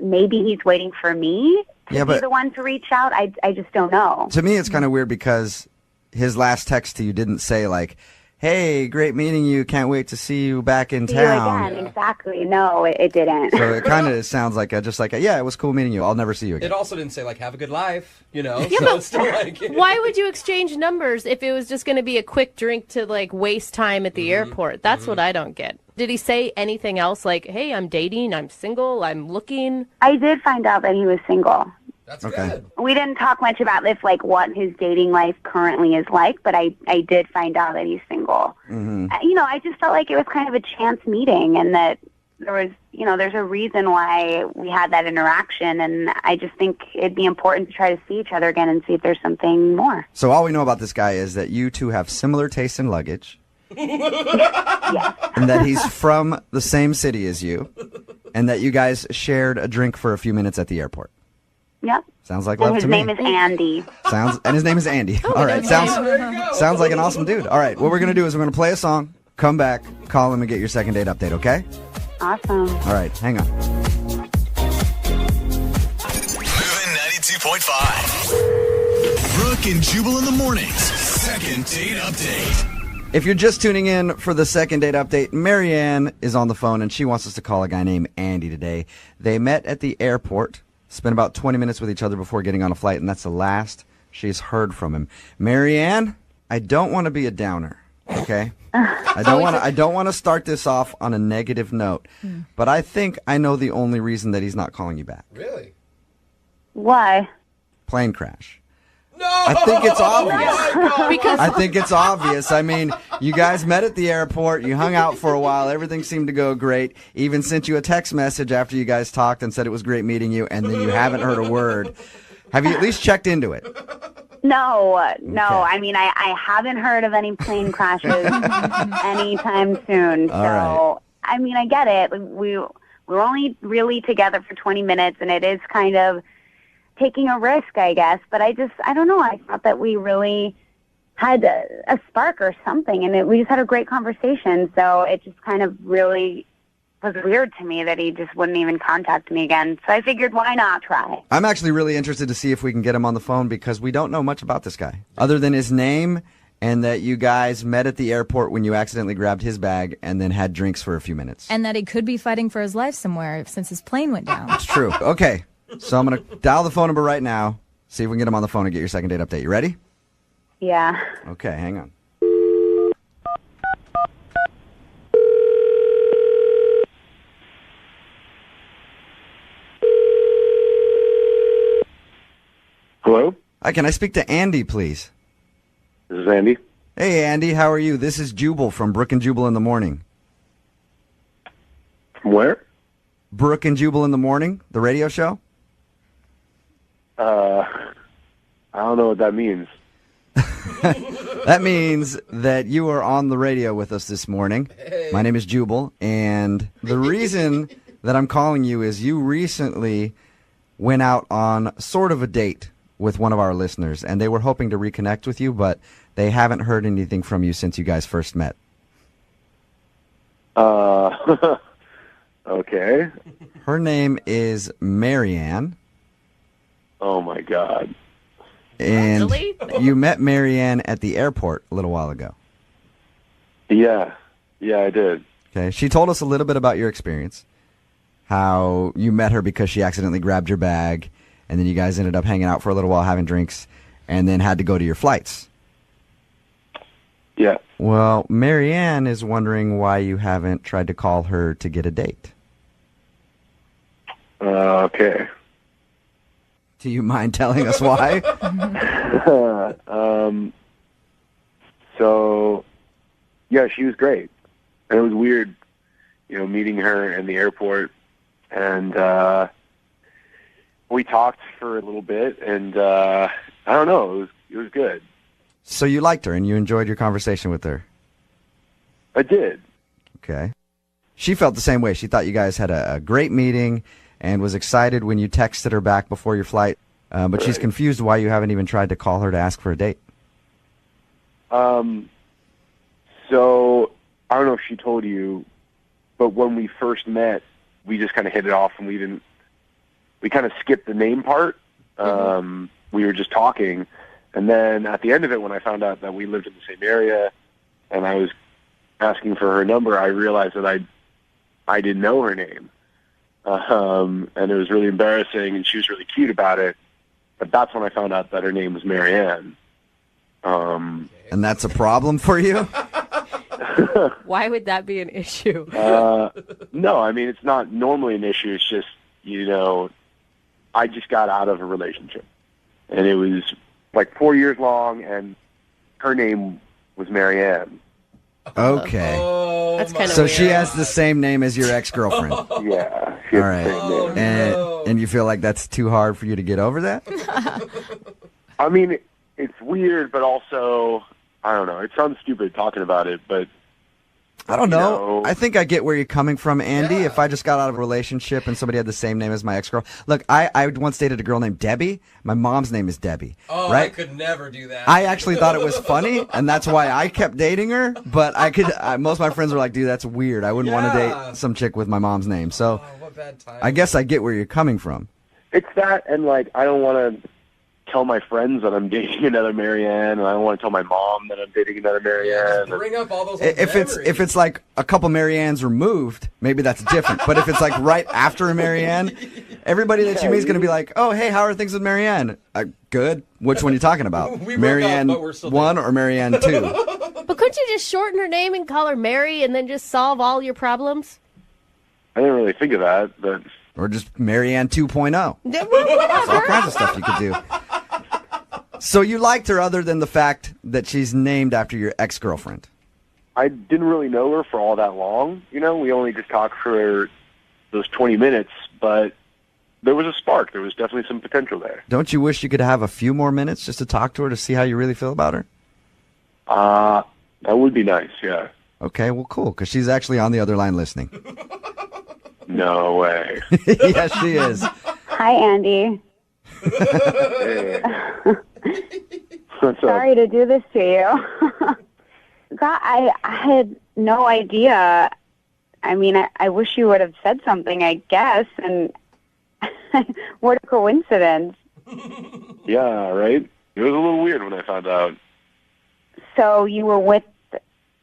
Maybe he's waiting for me to be but the one to reach out. I just don't know. to me, it's kind of weird because his last text to you didn't say, like, hey, great meeting you. Can't wait to see you back in See town. you again. Exactly. No, it didn't. So it kind of sounds like yeah, it was cool meeting you. I'll never see you again. It also didn't say, like, have a good life, Yeah, so but it's still like... why would you exchange numbers if it was just going to be a quick drink to, like, waste time at the airport? That's what I don't get. Did he say anything else like, hey, I'm dating, I'm single, I'm looking? I did find out that he was single. That's Okay. good. We didn't talk much about this, like what his dating life currently is like, but I did find out that he's single. Mm-hmm. I just felt like it was kind of a chance meeting, and that there was, there's a reason why we had that interaction, and I just think it'd be important to try to see each other again and see if there's something more. So all we know about this guy is that you two have similar tastes in luggage. And that he's from the same city as you. And that you guys shared a drink for a few minutes at the airport. Yep. Sounds like And love his to me. name is Andy. And his name is Andy. All right. Sounds like an awesome dude. All right. What we're going to do is we're going to play a song, come back, call him, and get your second date update, okay? Awesome. All right. Hang on. Moving 92.5. Brooke and Jubal in the mornings. Second date update. If you're just tuning in for the second date update, Marianne is on the phone, and she wants us to call a guy named Andy today. They met at the airport, spent about 20 minutes with each other before getting on a flight, and that's the last she's heard from him. Marianne, I don't want to be a downer, okay? I don't want to start this off on a negative note, but I think I know the only reason that he's not calling you back. Really? Why? Plane crash. No! I think it's obvious. Because I think it's obvious. I mean, you guys met at the airport. You hung out for a while. Everything seemed to go great. Even sent you a text message after you guys talked and said it was great meeting you, and then you haven't heard a word. Have you at least checked into it? No. Okay. I mean, I haven't heard of any plane crashes anytime soon. All right. I mean, I get it. We're only really together for 20 minutes, and it is kind of taking a risk, I guess. But I don't know. I thought that we really had a spark or something, and we just had a great conversation. So it just kind of really was weird to me that he just wouldn't even contact me again. So I figured, why not try? I'm actually really interested to see if we can get him on the phone because we don't know much about this guy other than his name and that you guys met at the airport when you accidentally grabbed his bag and then had drinks for a few minutes. And that he could be fighting for his life somewhere since his plane went down. It's true. Okay. So I'm going to dial the phone number right now, see if we can get him on the phone and get your second date update. You ready? Yeah. Okay, hang on. Hello? Hi, can I speak to Andy, please? This is Andy. Hey, Andy, how are you? This is Jubal from Brooke and Jubal in the Morning. From where? Brooke and Jubal in the Morning, the radio show? I don't know what that means. That means that you are on the radio with us this morning. Hey. My name is Jubal, and the reason that I'm calling you is you recently went out on sort of a date with one of our listeners, and they were hoping to reconnect with you, but they haven't heard anything from you since you guys first met. Okay. Her name is Marianne. Oh, my God. And Really? you met Marianne at the airport a little while ago. Yeah, I did. Okay. She told us a little bit about your experience, how you met her because she accidentally grabbed your bag, and then you guys ended up hanging out for a little while having drinks, and then had to go to your flights. Yeah. Well, Marianne is wondering why you haven't tried to call her to get a date. Okay. Do you mind telling us why? So, yeah, she was great. And it was weird, meeting her in the airport. And we talked for a little bit, and I don't know, it was It was good. So you liked her and you enjoyed your conversation with her? I did. Okay. She felt the same way. She thought you guys had a great meeting and was excited when you texted her back before your flight. But she's confused why you haven't even tried to call her to ask for a date. So I don't know if she told you, but when we first met, we just kind of hit it off, and we kind of skipped the name part. We were just talking, and then at the end of it, when I found out that we lived in the same area, and I was asking for her number, I realized that I didn't know her name, and it was really embarrassing, and she was really cute about it. But that's when I found out that her name was Marianne. And that's a problem for you? Why would that be an issue? No, I mean, it's not normally an issue. It's just, I just got out of a relationship. And it was like 4 years long, and her name was Marianne. Okay. That's kind of so weird. she has the same name as your ex-girlfriend? Yeah. All right. And you feel like that's too hard for you to get over that? I mean, it's weird, but also, I don't know. It sounds stupid talking about it, but I don't know. I think I get where you're coming from, Andy. Yeah. If I just got out of a relationship and somebody had the same name as my ex-girl. Look, I once dated a girl named Debbie. My mom's name is Debbie. Oh, right? I could never do that. I actually thought it was funny, and that's why I kept dating her. But most of my friends were like, dude, that's weird. I wouldn't want to date some chick with my mom's name. So what bad timing. I guess I get where you're coming from. It's that, and like, I don't want to tell my friends that I'm dating another Marianne, and I don't want to tell my mom that I'm dating another Marianne. Bring up all those if it's like a couple Mariannes removed, maybe that's different. But if it's like right after a Marianne, everybody that you meet is going to be like, oh, hey, how are things with Marianne? Good. Which one are you talking about? Marianne 1 or Marianne 2? But couldn't you just shorten her name and call her Mary and then just solve all your problems? I didn't really think of that, but... Or just Marianne 2.0. There's all kinds of stuff you could do. So you liked her other than the fact that she's named after your ex-girlfriend? I didn't really know her for all that long. We only just talked for those 20 minutes, but there was a spark. There was definitely some potential there. Don't you wish you could have a few more minutes just to talk to her to see how you really feel about her? That would be nice, yeah. Okay, well, cool, because she's actually on the other line listening. No way. Yes, she is. Hi, Andy. Hey. What's Sorry to do this to you. God, I had no idea. I mean, I wish you would have said something, I guess, and what a coincidence. Yeah, right? It was a little weird when I found out. So you were with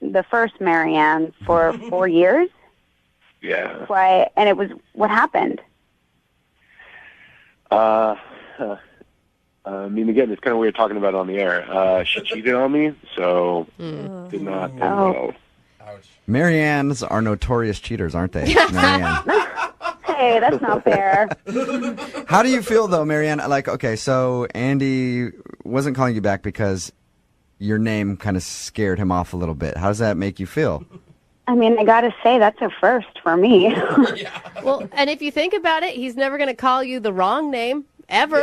the first Marianne for 4 years? Yeah. Why? And it was, what happened? I mean, again, it's kind of weird talking about it on the air. She cheated on me, so did not end well. Ouch. Mariannes are notorious cheaters, aren't they? Marianne. Hey, that's not fair. How do you feel, though, Marianne? Like, okay, so Andy wasn't calling you back because your name kind of scared him off a little bit. How does that make you feel? I mean, I gotta say, that's a first for me. Well, and if you think about it, he's never going to call you the wrong name, ever.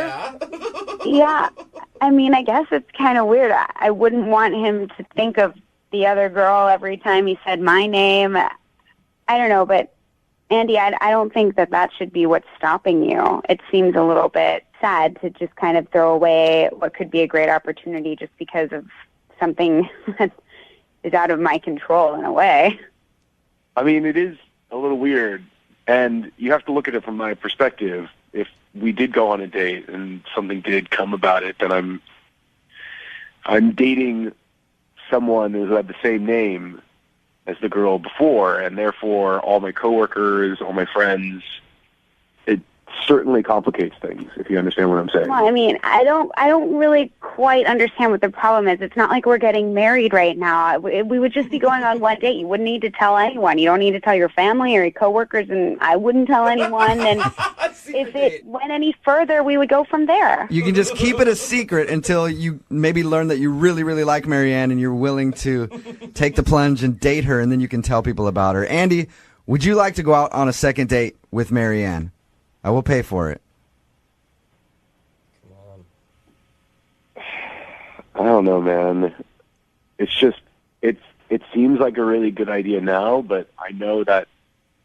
Yeah, I mean, I guess it's kind of weird. I wouldn't want him to think of the other girl every time he said my name. I don't know, but Andy, I don't think that should be what's stopping you. It seems a little bit sad to just kind of throw away what could be a great opportunity just because of something that is out of my control in a way. I mean, it is a little weird, and you have to look at it from my perspective. If we did go on a date and something did come about it, then I'm dating someone who had the same name as the girl before, and therefore all my coworkers, all my friends, it certainly complicates things, if you understand what I'm saying. Well, I mean, I don't really quite understand what the problem is. It's not like we're getting married right now. We would just be going on one date. You wouldn't need to tell anyone. You don't need to tell your family or your coworkers, and I wouldn't tell anyone. And if it went any further, we would go from there. You can just keep it a secret until you maybe learn that you really, really like Marianne and you're willing to take the plunge and date her, and then you can tell people about her. Andy, would you like to go out on a second date with Marianne? I will pay for it. don't know, man. It's just it seems like a really good idea now, but I know that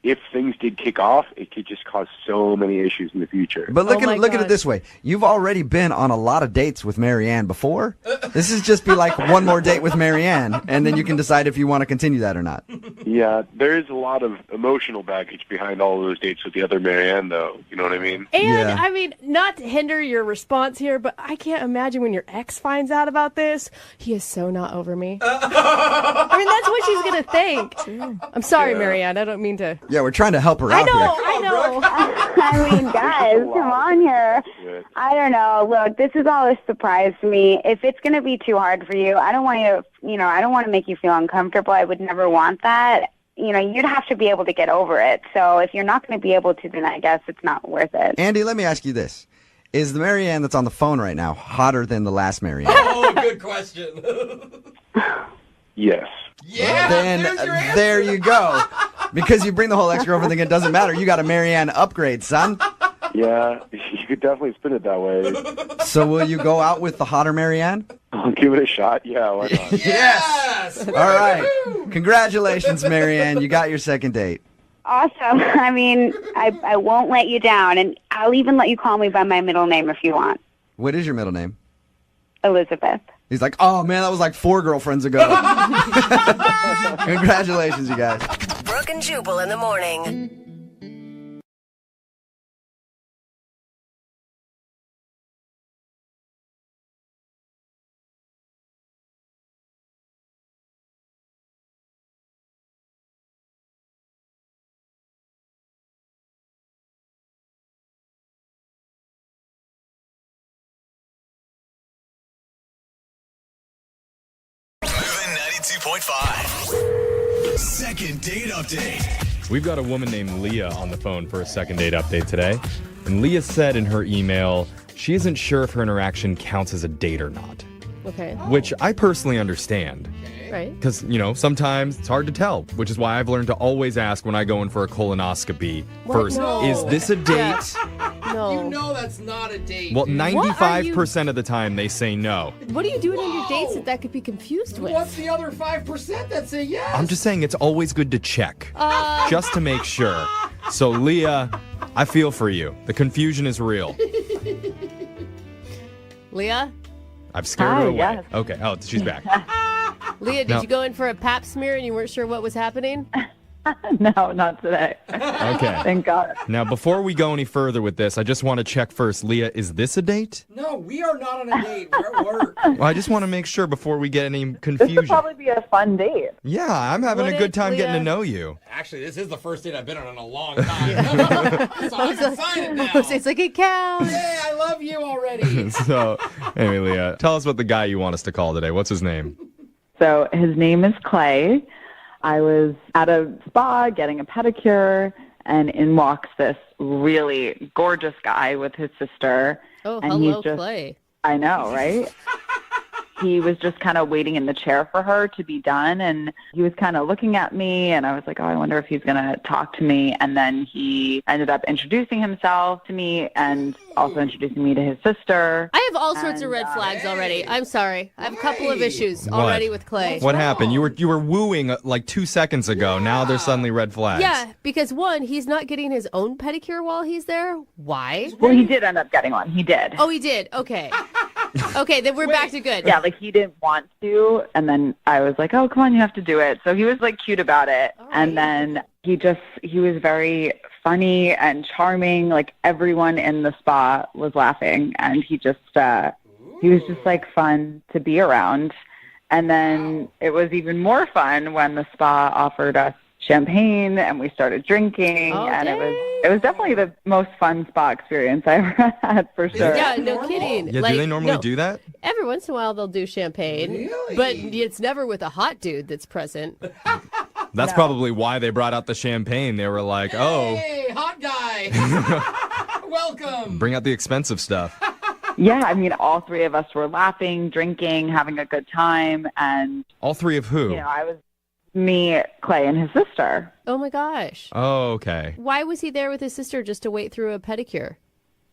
if things did kick off, it could just cause so many issues in the future. But look at it this way. You've already been on a lot of dates with Marianne before. This is just be like one more date with Marianne, and then you can decide if you want to continue that or not. Yeah, there is a lot of emotional baggage behind all of those dates with the other Marianne, though. You know what I mean? And, I mean, not to hinder your response here, but I can't imagine when your ex finds out about this. He is so not over me. I mean, that's what she's going to think. I'm sorry, Marianne. I don't mean to... Yeah, we're trying to help her out here. I know. I mean, guys, come on here. I don't know. Look, this is all a surprise to me. If it's going to be too hard for you, I don't want you to, I don't want to make you feel uncomfortable. I would never want that. You'd have to be able to get over it. So if you're not going to be able to, then I guess it's not worth it. Andy, let me ask you this. Is the Marianne that's on the phone right now hotter than the last Marianne? Oh, good question. Yes. Yeah, then there you go. Because you bring the whole ex-girlfriend thing, it doesn't matter. You got a Marianne upgrade, son. Yeah, you could definitely spin it that way. So will you go out with the hotter Marianne? I'll give it a shot. Yeah, why not? Yes! All right. Congratulations, Marianne. You got your second date. Awesome. I mean, I won't let you down, and I'll even let you call me by my middle name if you want. What is your middle name? Elizabeth. He's like, oh, man, that was like 4 girlfriends ago. Congratulations, you guys. Brooke and Jubal in the morning. Moving 92.5. Second date update. We've got a woman named Leah on the phone for a second date update today. And Leah said in her email she isn't sure if her interaction counts as a date or not. Okay. Which I personally understand. Right. Because, sometimes it's hard to tell, which is why I've learned to always ask when I go in for a colonoscopy first, No. is this a date? No. You know that's not a date. Well, dude. 95% of the time they say no. What are you doing on your dates that could be confused with? What's the other 5% that say yes? I'm just saying it's always good to check, just to make sure. So, Leah, I feel for you. The confusion is real. Leah? I've scared her away. yes. Okay. Oh, she's back. Leah, did No. you go in for a pap smear and you weren't sure what was happening? No, not today. Okay. Thank God. Now, before we go any further with this, I just want to check first. Leah, is this a date? No, we are not on a date. We're at work. Well, I just want to make sure before we get any This would confusion. probably be a fun date. Yeah, I'm having What a good if, time getting to Leah? know you. Actually, this is the first date I've been on in a long time. So I can sign it now. It's like it counts. Hey, I love you already. So, anyway, Leah, tell us what the guy you want us to call today. What's his name? So his name is Clay. I was at a spa getting a pedicure, and in walks this really gorgeous guy with his sister. Oh, and hello, he's just, Clay. I know, right? He was just kind of waiting in the chair for her to be done, and he was kind of looking at me, and I was like, oh, I wonder if he's going to talk to me. And then he ended up introducing himself to me and also introducing me to his sister. I have all sorts of red flags already. I'm sorry. I have a couple of issues already with Clay. What happened? You were wooing like 2 seconds ago. Now there's suddenly red flags. Yeah, because one, he's not getting his own pedicure while he's there. Why? Well, he did end up getting one. He did. Oh, he did. Okay. Okay, then we're back to good. Yeah, like he didn't want to, and then I was like, oh, come on, you have to do it. So he was like cute about it. And then he was very funny and charming. Like everyone in the spa was laughing, and he was just like fun to be around. And then it was even more fun when the spa offered us champagne and we started drinking, and it was definitely the most fun spa experience I ever had, for sure. Yeah, no kidding. Yeah, do they normally do that? Every once in a while they'll do champagne, but it's never with a hot dude that's present. That's probably why they brought out the champagne. They were like, oh, Hey, hot guy. Welcome. bring out the expensive stuff. Yeah, I mean, all three of us were laughing, drinking, having a good time, and All three of who? I was me, Clay, and his sister. Oh my gosh. Oh, okay. Why was he there with his sister just to wait through a pedicure?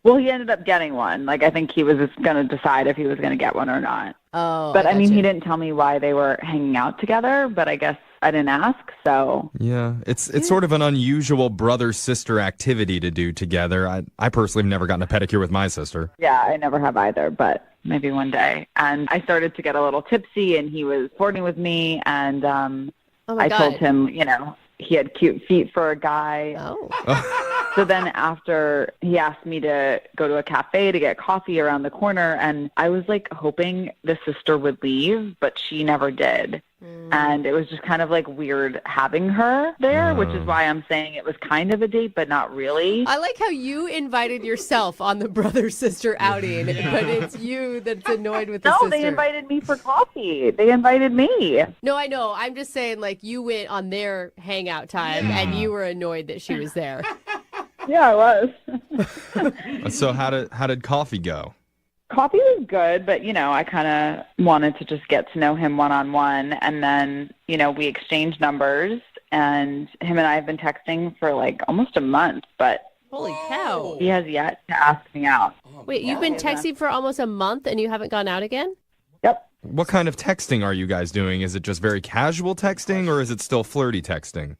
Well, he ended up getting one. Like, I think he was just going to decide if he was going to get one or not. Oh, but I mean, he didn't tell me why they were hanging out together, but I guess I didn't ask, so. Yeah, it's sort of an unusual brother-sister activity to do together. I personally have never gotten a pedicure with my sister. Yeah, I never have either, but maybe one day. And I started to get a little tipsy, and he was flirting with me, and I told him, you know, he had cute feet for a guy. Oh. So then after he asked me to go to a cafe to get coffee around the corner, and I was like hoping the sister would leave, but she never did. And it was just kind of like weird having her there, which is why I'm saying it was kind of a date, but not really. I like how you invited yourself on the brother-sister outing, but it's you that's annoyed with the sister. No, they invited me for coffee. They invited me. No, I know. I'm just saying, like, you went on their hangout time, and you were annoyed that she was there. Yeah, I was. So how did coffee go? Coffee was good, but, you know, I kind of wanted to just get to know him one-on-one. And then, you know, we exchanged numbers, and him and I have been texting for like almost a month, but holy cow, he has yet to ask me out. Wait, you've been texting for almost a month and you haven't gone out again? Yep. What kind of texting are you guys doing? Is it just very casual texting, or is it still flirty texting?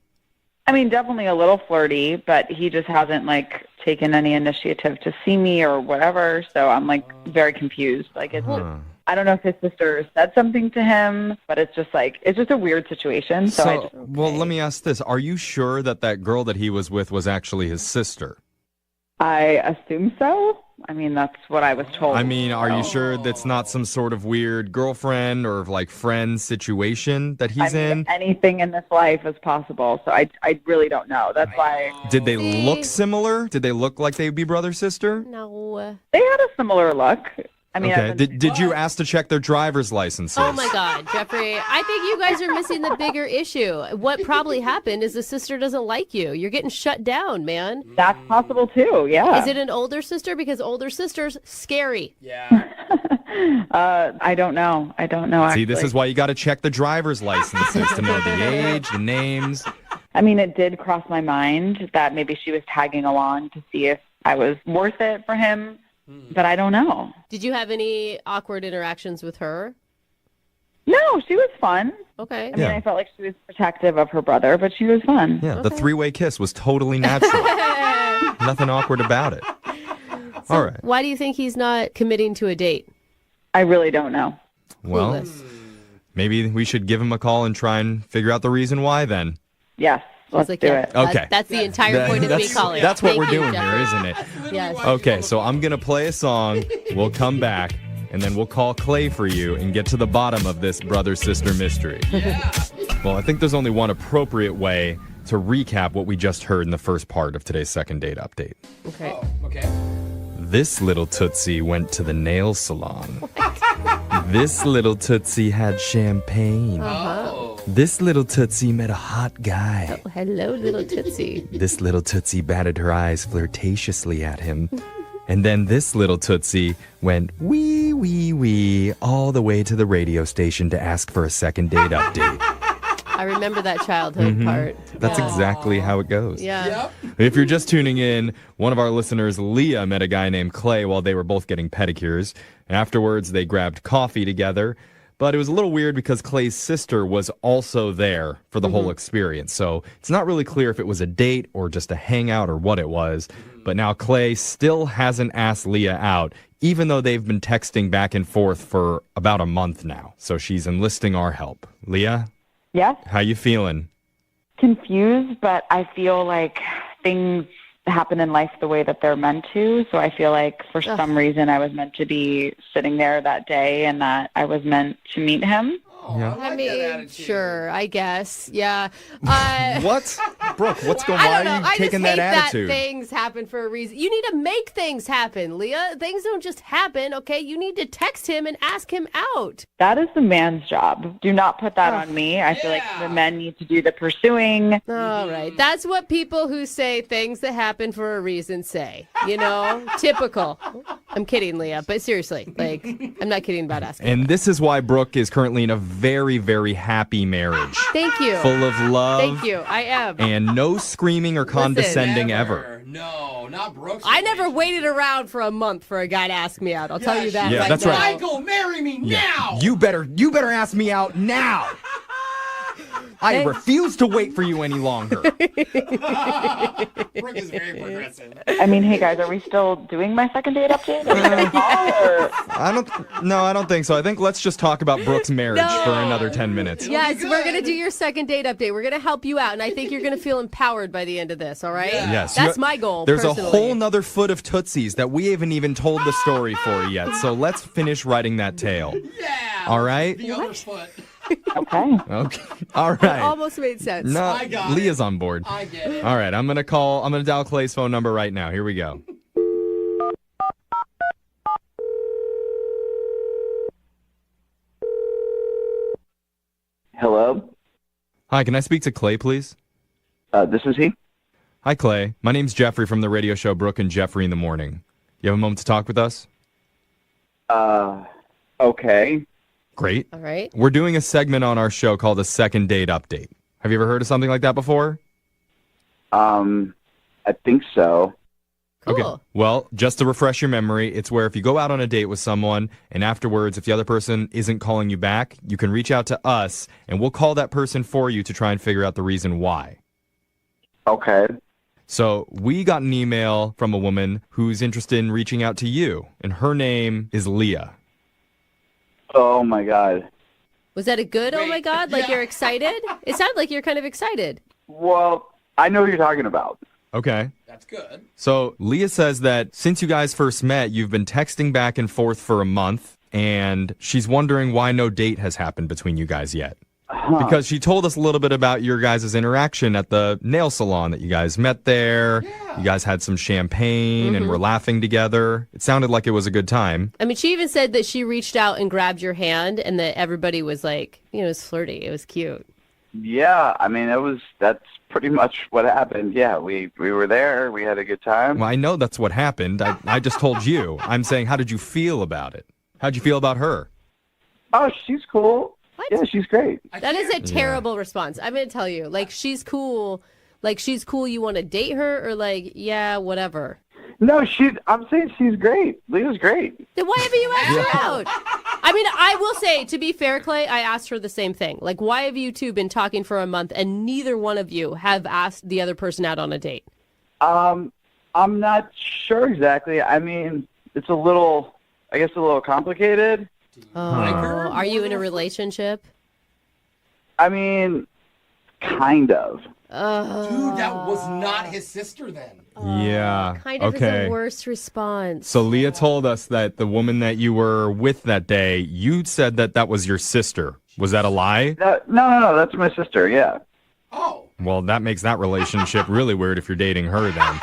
I mean, definitely a little flirty, but he just hasn't like taken any initiative to see me or whatever. So I'm like very confused. Like it's, I don't know if his sister said something to him, but it's just a weird situation. Well, let me ask this: are you sure that girl that he was with was actually his sister? I assume so. I mean, that's what I was told. I mean, are you sure that's not some sort of weird girlfriend or like friend situation that he's in? Anything in this life is possible, so I really don't know. That's why. Did they look similar? Did they look like they'd be brother-sister? No. They had a similar look. I mean, okay. Did you ask to check their driver's licenses? Oh my God, Jeffrey. I think you guys are missing the bigger issue. What probably happened is the sister doesn't like you. You're getting shut down, man. That's possible too, yeah. Is it an older sister? Because older sisters, scary. Yeah. I don't know. Actually. See, this is why you got to check the driver's licenses to know the age, the names. I mean, it did cross my mind that maybe she was tagging along to see if I was worth it for him. But I don't know. Did you have any awkward interactions with her? No, she was fun. Okay. I mean, I felt like she was protective of her brother, but she was fun. Yeah, the three-way kiss was totally natural. Nothing awkward about it. So all right. Why do you think he's not committing to a date? I really don't know. Well, maybe we should give him a call and try and figure out the reason why then. Yes. Let's do it. Okay. That's the entire point of me calling. That's what Thank we're you, doing Jeffrey. here, isn't it? Yes. Okay, so I'm going to play a song. We'll come back, and then we'll call Clay for you and get to the bottom of this brother-sister mystery. Yeah. Well, I think there's only one appropriate way to recap what we just heard in the first part of today's second date update. Okay. Oh, okay. This little Tootsie went to the nail salon. This little Tootsie had champagne. Uh-huh. This little Tootsie met a hot guy. Oh, hello, little Tootsie. This little Tootsie batted her eyes flirtatiously at him. And then this little Tootsie went wee, wee, wee all the way to the radio station to ask for a second date update. I remember that childhood part. That's exactly how it goes. Yeah. If you're just tuning in, one of our listeners, Leah, met a guy named Clay while they were both getting pedicures. Afterwards, they grabbed coffee together. But it was a little weird because Clay's sister was also there for the whole experience. So it's not really clear if it was a date or just a hangout or what it was. But now Clay still hasn't asked Leah out, even though they've been texting back and forth for about a month now. So she's enlisting our help. Leah? Yes? How you feeling? Confused, but I feel like things happen in life the way that they're meant to. So I feel like for some reason I was meant to be sitting there that day and that I was meant to meet him. Yeah. I mean, sure, I guess. Yeah. What? Brooke, what's going on? I don't know. Why are you I taking just that hate attitude? that things happen for a reason. You need to make things happen, Leah. Things don't just happen, okay? You need to text him and ask him out. That is the man's job. Do not put that on me. I feel like the men need to do the pursuing. All right. That's what people who say things that happen for a reason say. You know? Typical. I'm kidding, Leah, but seriously, like, I'm not kidding about asking. And this is why Brooke is currently in a very, very happy marriage. Thank you. Full of love. Thank you. I am. And and no screaming or condescending ever. No, not Brooke. I never waited around for a month for a guy to ask me out. I'll tell you that. Yeah, right that's now. right. Michael, marry me now. You better ask me out now. I refuse to wait for you any longer. Brooke is very progressive. I mean, hey guys, are we still doing my second date update? I don't think so. I think let's just talk about Brooke's marriage for another 10 minutes. Yes, we're going to do your second date update. We're going to help you out, and I think you're going to feel empowered by the end of this, all right? Yes. That's my goal, There's personally. a whole nother foot of Tootsies that we haven't even told the story for yet, so let's finish writing that tale. Yeah. All right? The other foot. Okay. All It right. almost made sense. No, I got Leah's on board. I get it. All right, I'm going to dial Clay's phone number right now. Here we go. Hello? Hi, can I speak to Clay, please? This is he? Hi, Clay. My name's Jeffrey from the radio show Brooke and Jeffrey in the Morning. You have a moment to talk with us? Okay. Great. All right. We're doing a segment on our show called a second date update. Have you ever heard of something like that before? I think so. Cool. Okay. Well, just to refresh your memory, it's where if you go out on a date with someone and afterwards, if the other person isn't calling you back, you can reach out to us and we'll call that person for you to try and figure out the reason why. Okay. So we got an email from a woman who's interested in reaching out to you, and her name is Leah. Oh, my God. Was that a good, oh my God? Like you're excited? It sounded like you're kind of excited. Well, I know what you're talking about. Okay. That's good. So Leah says that since you guys first met, you've been texting back and forth for a month, and she's wondering why no date has happened between you guys yet. Because she told us a little bit about your guys' interaction at the nail salon that you guys met there. Yeah. You guys had some champagne and were laughing together. It sounded like it was a good time. I mean, she even said that she reached out and grabbed your hand and that everybody was like, it was flirty. It was cute. Yeah, I mean, that's pretty much what happened. Yeah, we were there. We had a good time. Well, I know that's what happened. I just told you. I'm saying, how did you feel about it? How'd you feel about her? Oh, she's cool. What? Yeah, she's great. That is a terrible response. I'm going to tell you. Like, she's cool. Like, she's cool. You want to date her? Or like, yeah, whatever. No, I'm saying she's great. Leah's great. Then why haven't you asked her out? I mean, I will say, to be fair, Clay, I asked her the same thing. Like, why have you two been talking for a month and neither one of you have asked the other person out on a date? I'm not sure exactly. I mean, it's a little complicated. Oh, are you in a relationship? I mean, kind of. Dude, that was not his sister then. Yeah. Kind of is the worst response. So Leah told us that the woman that you were with that day, you said that was your sister. Was that a lie? No, that's my sister, yeah. Oh. Well, that makes that relationship really weird if you're dating her then.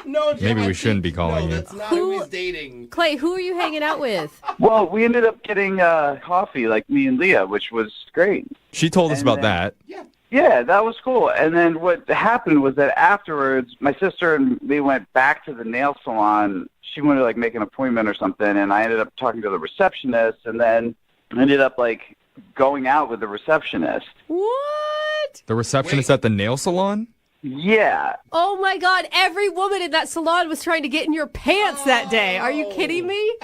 No, maybe we shouldn't be calling you. That's not who he's dating. Clay, who are you hanging out with? Well, we ended up getting coffee, like me and Leah, which was great. She told us about that. Yeah, that was cool. And then what happened was that afterwards, my sister and me went back to the nail salon. She wanted to like make an appointment or something, and I ended up talking to the receptionist, and then ended up like going out with the receptionist. What? The receptionist at the nail salon? Yeah. Oh my God, every woman in that salon was trying to get in your pants that day. Are you kidding me?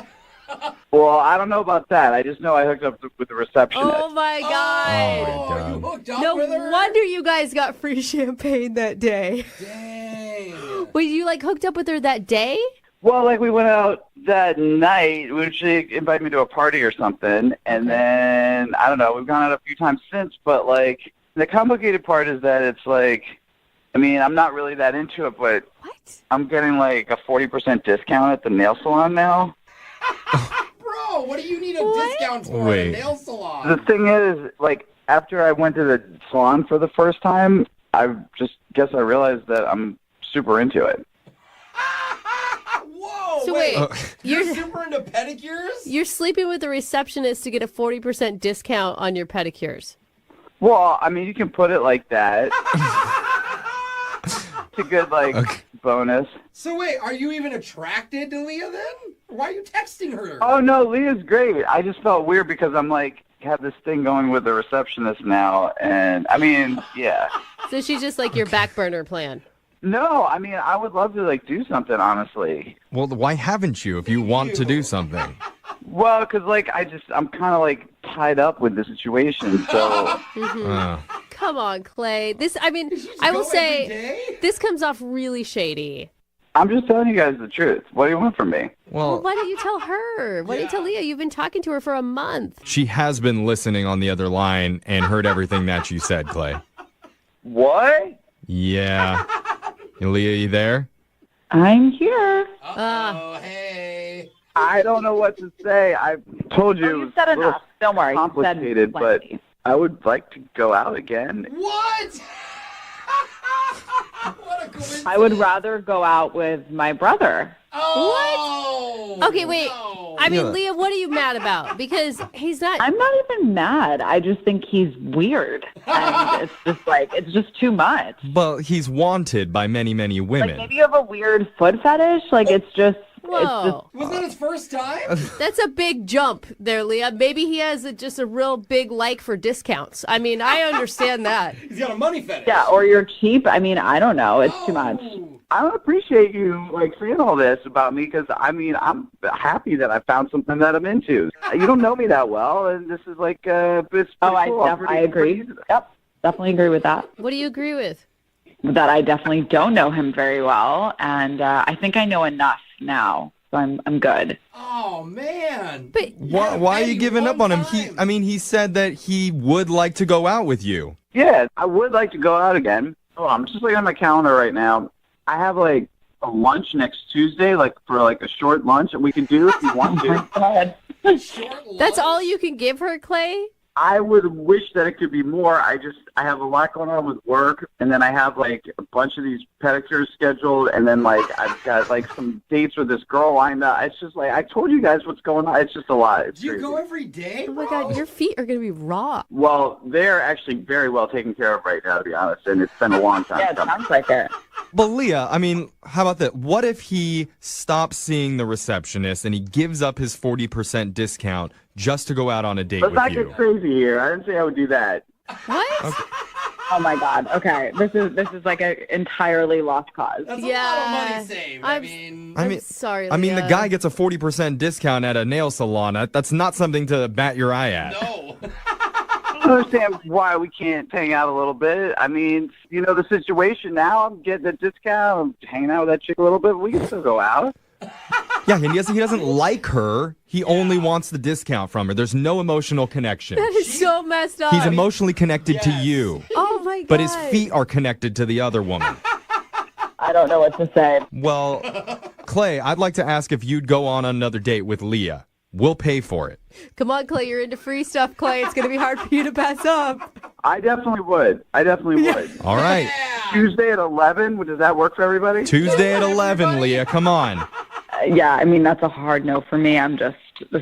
Well, I don't know about that. I just know I hooked up with the receptionist. Oh my God. Oh my God. You hooked up No with her? wonder you guys got free champagne that day. Dang. Wait, you like hooked up with her that day? Well, like we went out that night, which she invited me to a party or something, and then, I don't know, we've gone out a few times since, but like, the complicated part is that it's like, I mean, I'm not really that into it, but I'm getting like a 40% discount at the nail salon now. Bro, what do you need a discount for at a nail salon? The thing is, like, after I went to the salon for the first time, I just guess I realized that I'm super into it. Whoa, So wait, you're super into pedicures? You're sleeping with the receptionist to get a 40% discount on your pedicures. Well, I mean, you can put it like that. It's a good, like, bonus. So wait, are you even attracted to Leah then? Why are you texting her? Oh, no, Leah's great. I just felt weird because I'm like, have this thing going with the receptionist now, and I mean, yeah. So she's just like your back burner plan. No, I mean, I would love to like do something, honestly. Well, why haven't you if you want to do something? Well, because like I'm kind of like tied up with the situation, so. Come on, Clay. I will say, this comes off really shady. I'm just telling you guys the truth. What do you want from me? Well, why don't you tell her? Why don't you tell Leah? You've been talking to her for a month. She has been listening on the other line and heard everything that you said, Clay. What? Yeah. Leah, you there? I'm here. Oh, hey. I don't know what to say. I told you. You said enough. Don't worry. Complicated, but I would like to go out again. What? What a coincidence. I would rather go out with my brother. Oh. What? Okay, wait. No. I mean, Leah, what are you mad about? Because he's not. I'm not even mad. I just think he's weird. And it's just too much. But he's wanted by many, many women. Like, maybe you have a weird foot fetish. Like, it's just. Whoa. Was that his first time? That's a big jump there, Leah. Maybe he has just a real big like for discounts. I mean, I understand that. He's got a money fetish. Yeah, or you're cheap. I mean, I don't know. It's too much. I don't appreciate you like saying all this about me because I mean I'm happy that I found something that I'm into. You don't know me that well, and this is like it's cool. I agree. Yep, definitely agree with that. What do you agree with? That I definitely don't know him very well, and I think I know enough now, so I'm good. Oh man! But why are you giving up on him? He said that he would like to go out with you. Yeah, I would like to go out again. Oh, I'm just looking at my calendar right now. I have like a lunch next Tuesday, like for like a short lunch that we can do if you want to. That's all you can give her, Clay? I would wish that it could be more. I have a lot going on with work, and then I have like a bunch of these pedicures scheduled, and then like I've got like some dates with this girl lined up. It's just like I told you guys what's going on. It's just a lot. It's Do you crazy. go every day? Oh my God, your feet are gonna be raw. Well, they're actually very well taken care of right now, to be honest, and it's been a long time. Yeah, it sounds like it. But Leah, I mean, how about that? What if he stops seeing the receptionist and he gives up his 40% discount just to go out on a date Let's with not you? get crazy here. I didn't say I would do that. What? Okay. Oh my God. Okay, this is like an entirely lost cause. That's a lot of money saved. I'm sorry, Leah. I mean, the guy gets a 40% discount at a nail salon. That's not something to bat your eye at. No. I don't understand why we can't hang out a little bit. I mean, you know the situation now. I'm getting a discount. I'm hanging out with that chick a little bit. We can still go out. Yeah, and he doesn't like her. He only wants the discount from her. There's no emotional connection. That is so messed up. He's emotionally connected to you. Oh my God. But his feet are connected to the other woman. I don't know what to say. Well, Clay, I'd like to ask if you'd go on another date with Leah. We'll pay for it. Come on, Clay. You're into free stuff, Clay. It's going to be hard for you to pass up. I definitely would. All right. Tuesday at 11. Does that work for everybody? Tuesday at 11, Leah. Come on. Yeah, I mean, that's a hard no for me. This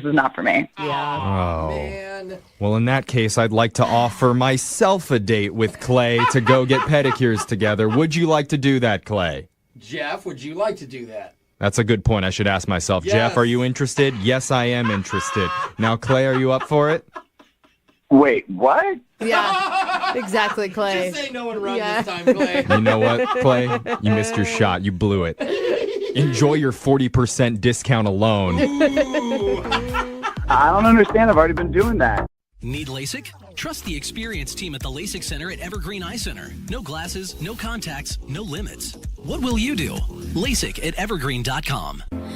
is not for me. Yeah. Oh. Man. Well, in that case, I'd like to offer myself a date with Clay to go get pedicures together. Would you like to do that, Clay? Jeff, would you like to do that? That's a good point. I should ask myself. Yes. Jeff, are you interested? Yes, I am interested. Now, Clay, are you up for it? Wait, what? Yeah, exactly, Clay. Just say no and run this time, Clay. You know what, Clay? You missed your shot. You blew it. Enjoy your 40% discount alone. I don't understand. I've already been doing that. Need LASIK? Trust the experienced team at the LASIK Center at Evergreen Eye Center. No glasses, no contacts, no limits. What will you do? LASIK at evergreen.com. Moving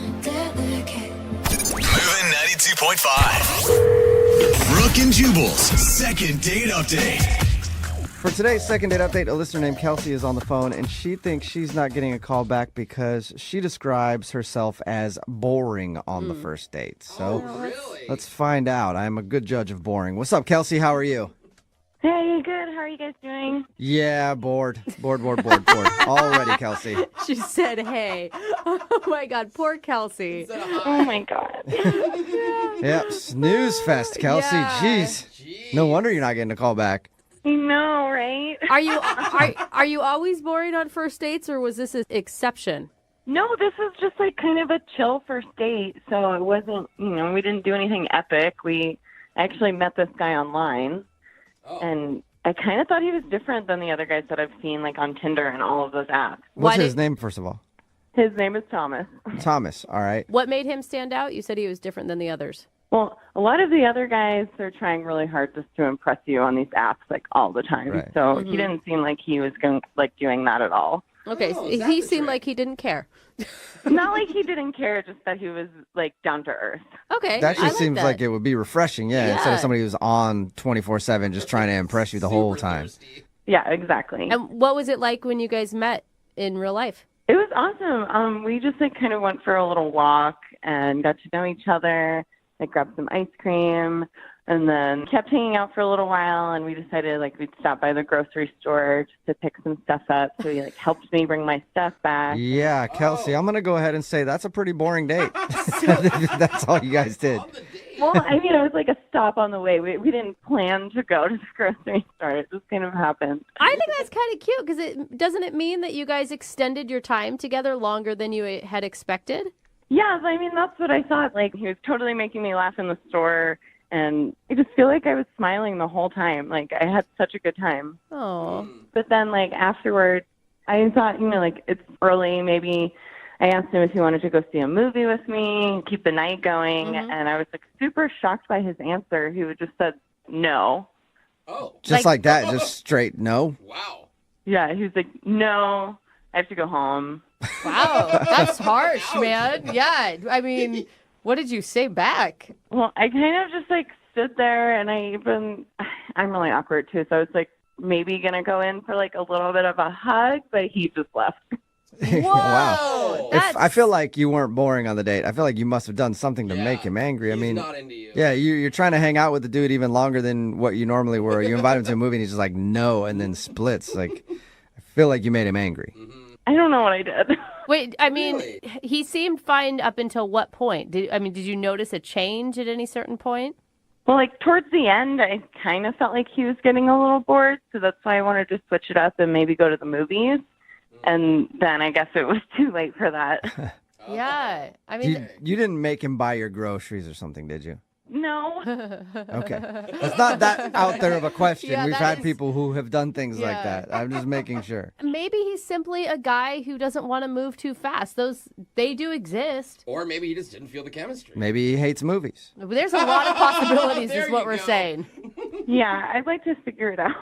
92.5. Brooke and Jubal's second date update. For today's second date update, a listener named Kelsey is on the phone, and she thinks she's not getting a call back because she describes herself as boring on the first date. So let's find out. I'm a good judge of boring. What's up, Kelsey? How are you? Hey, good. How are you guys doing? Yeah, bored. Bored. Already, Kelsey. She said, hey. Oh, my God. Poor Kelsey. Oh, my God. Yep, snooze fest, Kelsey. Yeah. Jeez. No wonder you're not getting a call back. I know, right? Are you always boring on first dates, or was this an exception? No, this was just like kind of a chill first date. So it wasn't, we didn't do anything epic. We I actually met this guy online, and I kind of thought he was different than the other guys that I've seen, like on Tinder and all of those apps. What's his name, first of all? His name is Thomas. Thomas, all right. What made him stand out? You said he was different than the others. Well, a lot of the other guys, they're trying really hard just to impress you on these apps, like all the time. Right. So he didn't seem like he was doing that at all. Okay, so he seemed like he didn't care. Not like he didn't care, just that he was like down to earth. Okay, That just seems like it would be refreshing, instead of somebody who's on 24/7 just trying to impress you the whole time. Yeah, exactly. And what was it like when you guys met in real life? It was awesome. We just like kind of went for a little walk and got to know each other. I grabbed some ice cream and then kept hanging out for a little while, and we decided like we'd stop by the grocery store just to pick some stuff up. So he like helped me bring my stuff back. Yeah, Kelsey, I'm going to go ahead and say that's a pretty boring date. That's all you guys did. Well, I mean, it was like a stop on the way. We didn't plan to go to the grocery store. It just kind of happened. I think that's kind of cute because doesn't it mean that you guys extended your time together longer than you had expected? Yeah, I mean, that's what I thought. Like, he was totally making me laugh in the store, and I just feel like I was smiling the whole time. Like, I had such a good time. Oh. But then, like, afterward, I thought, like, it's early. Maybe I asked him if he wanted to go see a movie with me, keep the night going, and I was, like, super shocked by his answer. He would just said no. Oh. Just like that, just straight no? Wow. Yeah, he was like, no, I have to go home. Wow, that's harsh, man. Yeah, I mean, what did you say back? Well, I kind of just like stood there, and I'm really awkward too, so I was like maybe gonna go in for like a little bit of a hug, but he just left. Wow. I feel like you weren't boring on the date. I feel like you must have done something to make him angry. I mean, not into you. Yeah, you're trying to hang out with the dude even longer than what you normally were. You invite him to a movie, and he's just like, no, and then splits. Like, I feel like you made him angry. I don't know what I did. Wait, I mean, he seemed fine up until what point? Did you notice a change at any certain point? Well, like towards the end, I kind of felt like he was getting a little bored, so that's why I wanted to switch it up and maybe go to the movies. And then I guess it was too late for that. Yeah, I mean, You didn't make him buy your groceries or something, did you? No. Okay. That's not that out there of a question. Yeah, We've that had is- people who have done things like Yeah. that. I'm just making sure. maybe he's simply a guy who doesn't want to move too fast. They do exist. Or maybe he just didn't feel the chemistry. Maybe he hates movies. There's a lot of possibilities, There is what you we're go. saying. Yeah, I'd like to figure it out.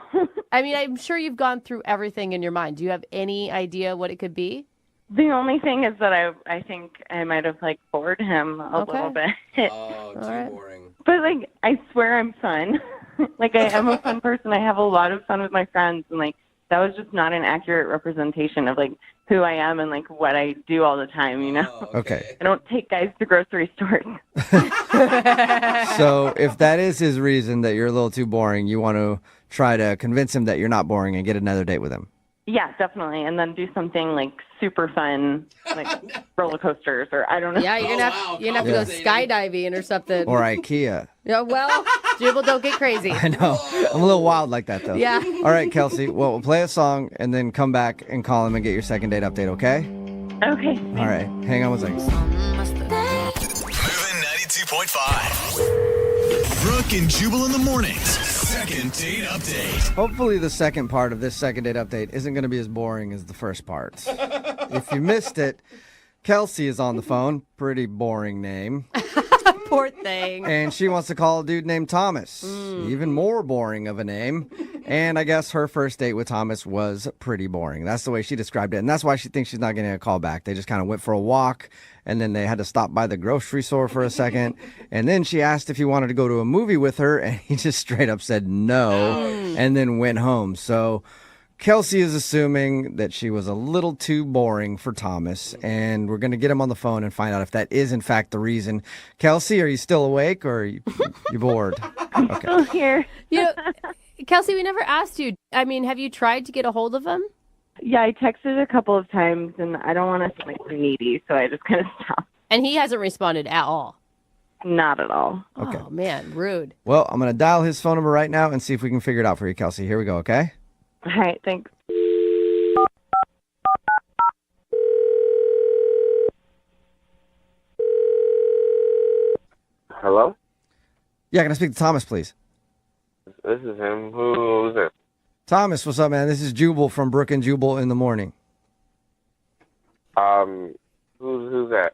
I mean, I'm sure you've gone through everything in your mind. Do you have any idea what it could be? The only thing is that I think I might have like bored him a little bit. Oh, too boring. But like I swear I'm fun. Like I am a fun person. I have a lot of fun with my friends, and like that was just not an accurate representation of like who I am and like what I do all the time, you know? Okay. I don't take guys to grocery stores. So if that is his reason that you're a little too boring, you want to try to convince him that you're not boring and get another date with him. Yeah, definitely. And then do something like super fun, like roller coasters or I don't know. Yeah, you're gonna have to go skydiving or something. Or IKEA. Yeah, well, Jubal, don't get crazy. I know. I'm a little wild like that, though. Yeah. All right, Kelsey. Well, we'll play a song and then come back and call him and get your second date update, okay? Okay. All right. Hang on one second. Moving 92.5. Brooke and Jubal in the mornings. Second date update. Hopefully the second part of this second date update isn't going to be as boring as the first part. If you missed it, Kelsey is on the phone. Pretty boring name. Poor thing. And she wants to call a dude named Thomas. Even more boring of a name. And I guess her first date with Thomas was pretty boring. That's the way she described it. And that's why she thinks she's not getting a call back. They just kind of went for a walk, and then they had to stop by the grocery store for a second. And then she asked if he wanted to go to a movie with her, and he just straight up said no, and then went home. So Kelsey is assuming that she was a little too boring for Thomas, and we're going to get him on the phone and find out if that is, in fact, the reason. Kelsey, are you still awake, or are you bored? Okay. Still here. You know, Kelsey, we never asked you. I mean, have you tried to get a hold of him? Yeah, I texted a couple of times, and I don't want to seem like too needy, so I just kind of stopped. And he hasn't responded at all. Not at all. Okay. Oh, man, rude. Well, I'm going to dial his phone number right now and see if we can figure it out for you, Kelsey. Here we go, okay? All right, thanks. Hello? Yeah, can I speak to Thomas, please? This is him. Who's it? Thomas, what's up, man? This is Jubal from Brooke and Jubal in the morning. Who's that?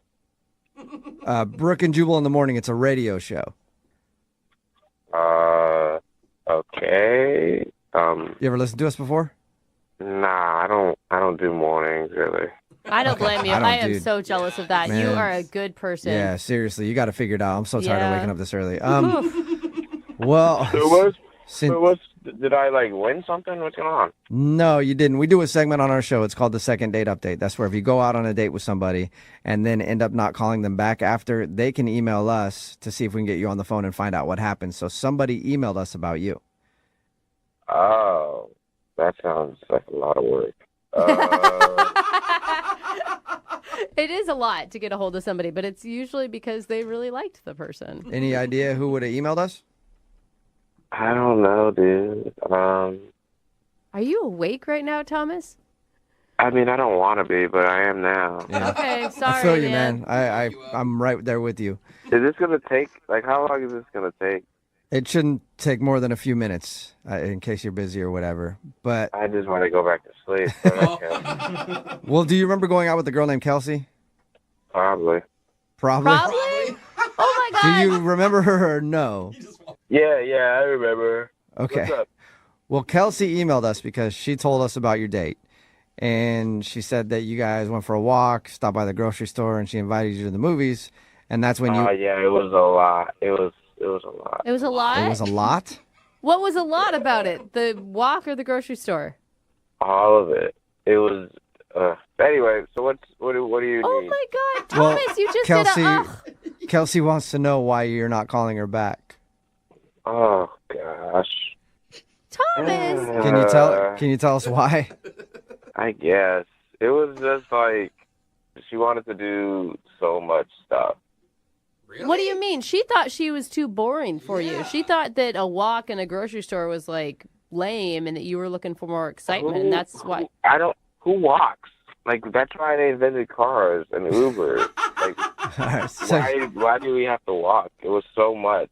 Brooke and Jubal in the morning. It's a radio show. Okay. You ever listened to us before? Nah, I don't do mornings really. I don't blame you. I am so jealous of that. Man. You are a good person. Yeah, seriously, you got to figure it out. I'm so tired of waking up this early. Oof. Well, Did I like win something? What's going on? no, you didn't. We do a segment on our show. It's called the Second Date Update. That's where if you go out on a date with somebody and then end up not calling them back after, they can email us to see if we can get you on the phone and find out what happened. So somebody emailed us about you. Oh, that sounds like a lot of work. It is a lot to get a hold of somebody, but it's usually because they really liked the person. Any idea who would have emailed us? I don't know, dude. Are you awake right now, Thomas? I mean, I don't want to be, but I am now. Yeah. Okay, sorry, I feel you, man. I'm right there with you. Is this gonna take? Like, how long is this gonna take? It shouldn't take more than a few minutes, in case you're busy or whatever. But I just want to go back to sleep. But okay. well, do you remember going out with a girl named Kelsey? Probably. Probably? Oh my God. Do you remember her or no? Yeah, I remember. Okay. What's up? Well, Kelsey emailed us because she told us about your date. And she said that you guys went for a walk, stopped by the grocery store, and she invited you to the movies. And that's when you... yeah, it was a lot. It was a lot. It was a lot? It was a lot? What was a lot about it? The walk or the grocery store? All of it. It was... anyway, so what do you need? Oh my God, Thomas, Well, you just Kelsey, did a... Kelsey wants to know why you're not calling her back. Oh, gosh. Thomas! Can you tell us why? I guess. It was just like, she wanted to do so much stuff. Really? What do you mean? She thought she was too boring for you. She thought that a walk in a grocery store was like lame and that you were looking for more excitement, and that's why. Who walks? Like, that's why they invented cars and Uber. Like, why do we have to walk? It was so much.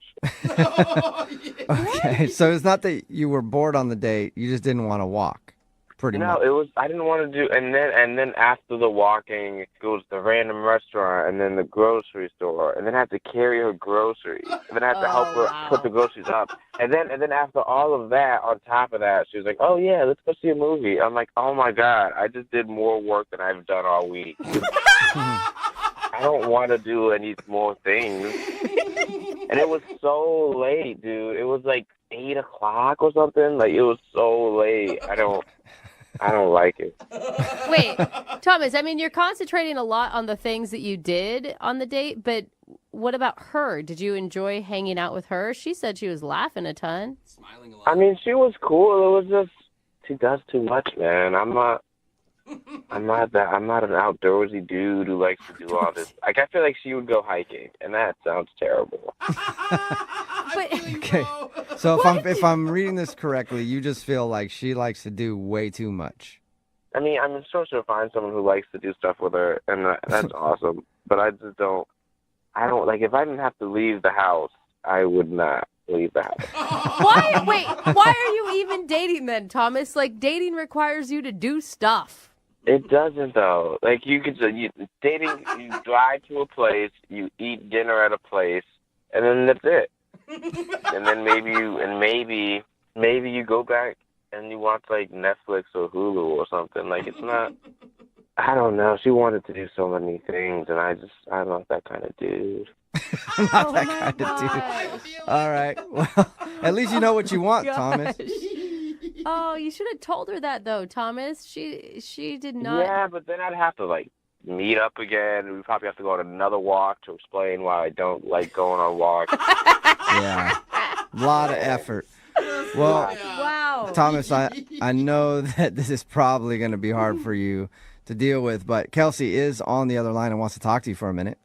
Okay, so it's not that you were bored on the date, you just didn't want to walk. Pretty much. No, it was. I didn't want to do. And then after the walking, it goes to the random restaurant, and then the grocery store, and then I had to carry her groceries, and then I had to help her put the groceries up, and then after all of that, on top of that, she was like, "Oh yeah, let's go see a movie." I'm like, "Oh my God, I just did more work than I've done all week." I don't want to do any more things. And it was so late, dude. It was like 8 o'clock or something. Like, it was so late. I don't like it. Wait, Thomas, I mean, you're concentrating a lot on the things that you did on the date, but what about her? Did you enjoy hanging out with her? She said she was laughing a ton. Smiling a lot. I mean, she was cool. It was just, she does too much, man. I'm not an outdoorsy dude who likes to do all this. Like, I feel like she would go hiking, and that sounds terrible. Okay, so if I'm reading this correctly, you just feel like she likes to do way too much. I mean, I'm sure she'll find someone who likes to do stuff with her, and that's awesome. But I just don't. I don't like. If I didn't have to leave the house, I would not leave the house. Why? Wait, why are you even dating then, Thomas? Like, dating requires you to do stuff. It doesn't though. Like, dating, you drive to a place, you eat dinner at a place, and then that's it. And then maybe you go back and you watch like Netflix or Hulu or something. Like, it's not. I don't know. She wanted to do so many things, and I'm not that kind of dude. Not that kind of dude. All right. Well, at least you know what you want, Thomas. Oh, you should have told her that though, Thomas. She did not. Yeah, but then I'd have to like meet up again. We'd probably have to go on another walk to explain why I don't like going on walks. Yeah, a lot of effort. Well, wow, Thomas, I know that this is probably going to be hard for you to deal with, but Kelsey is on the other line and wants to talk to you for a minute.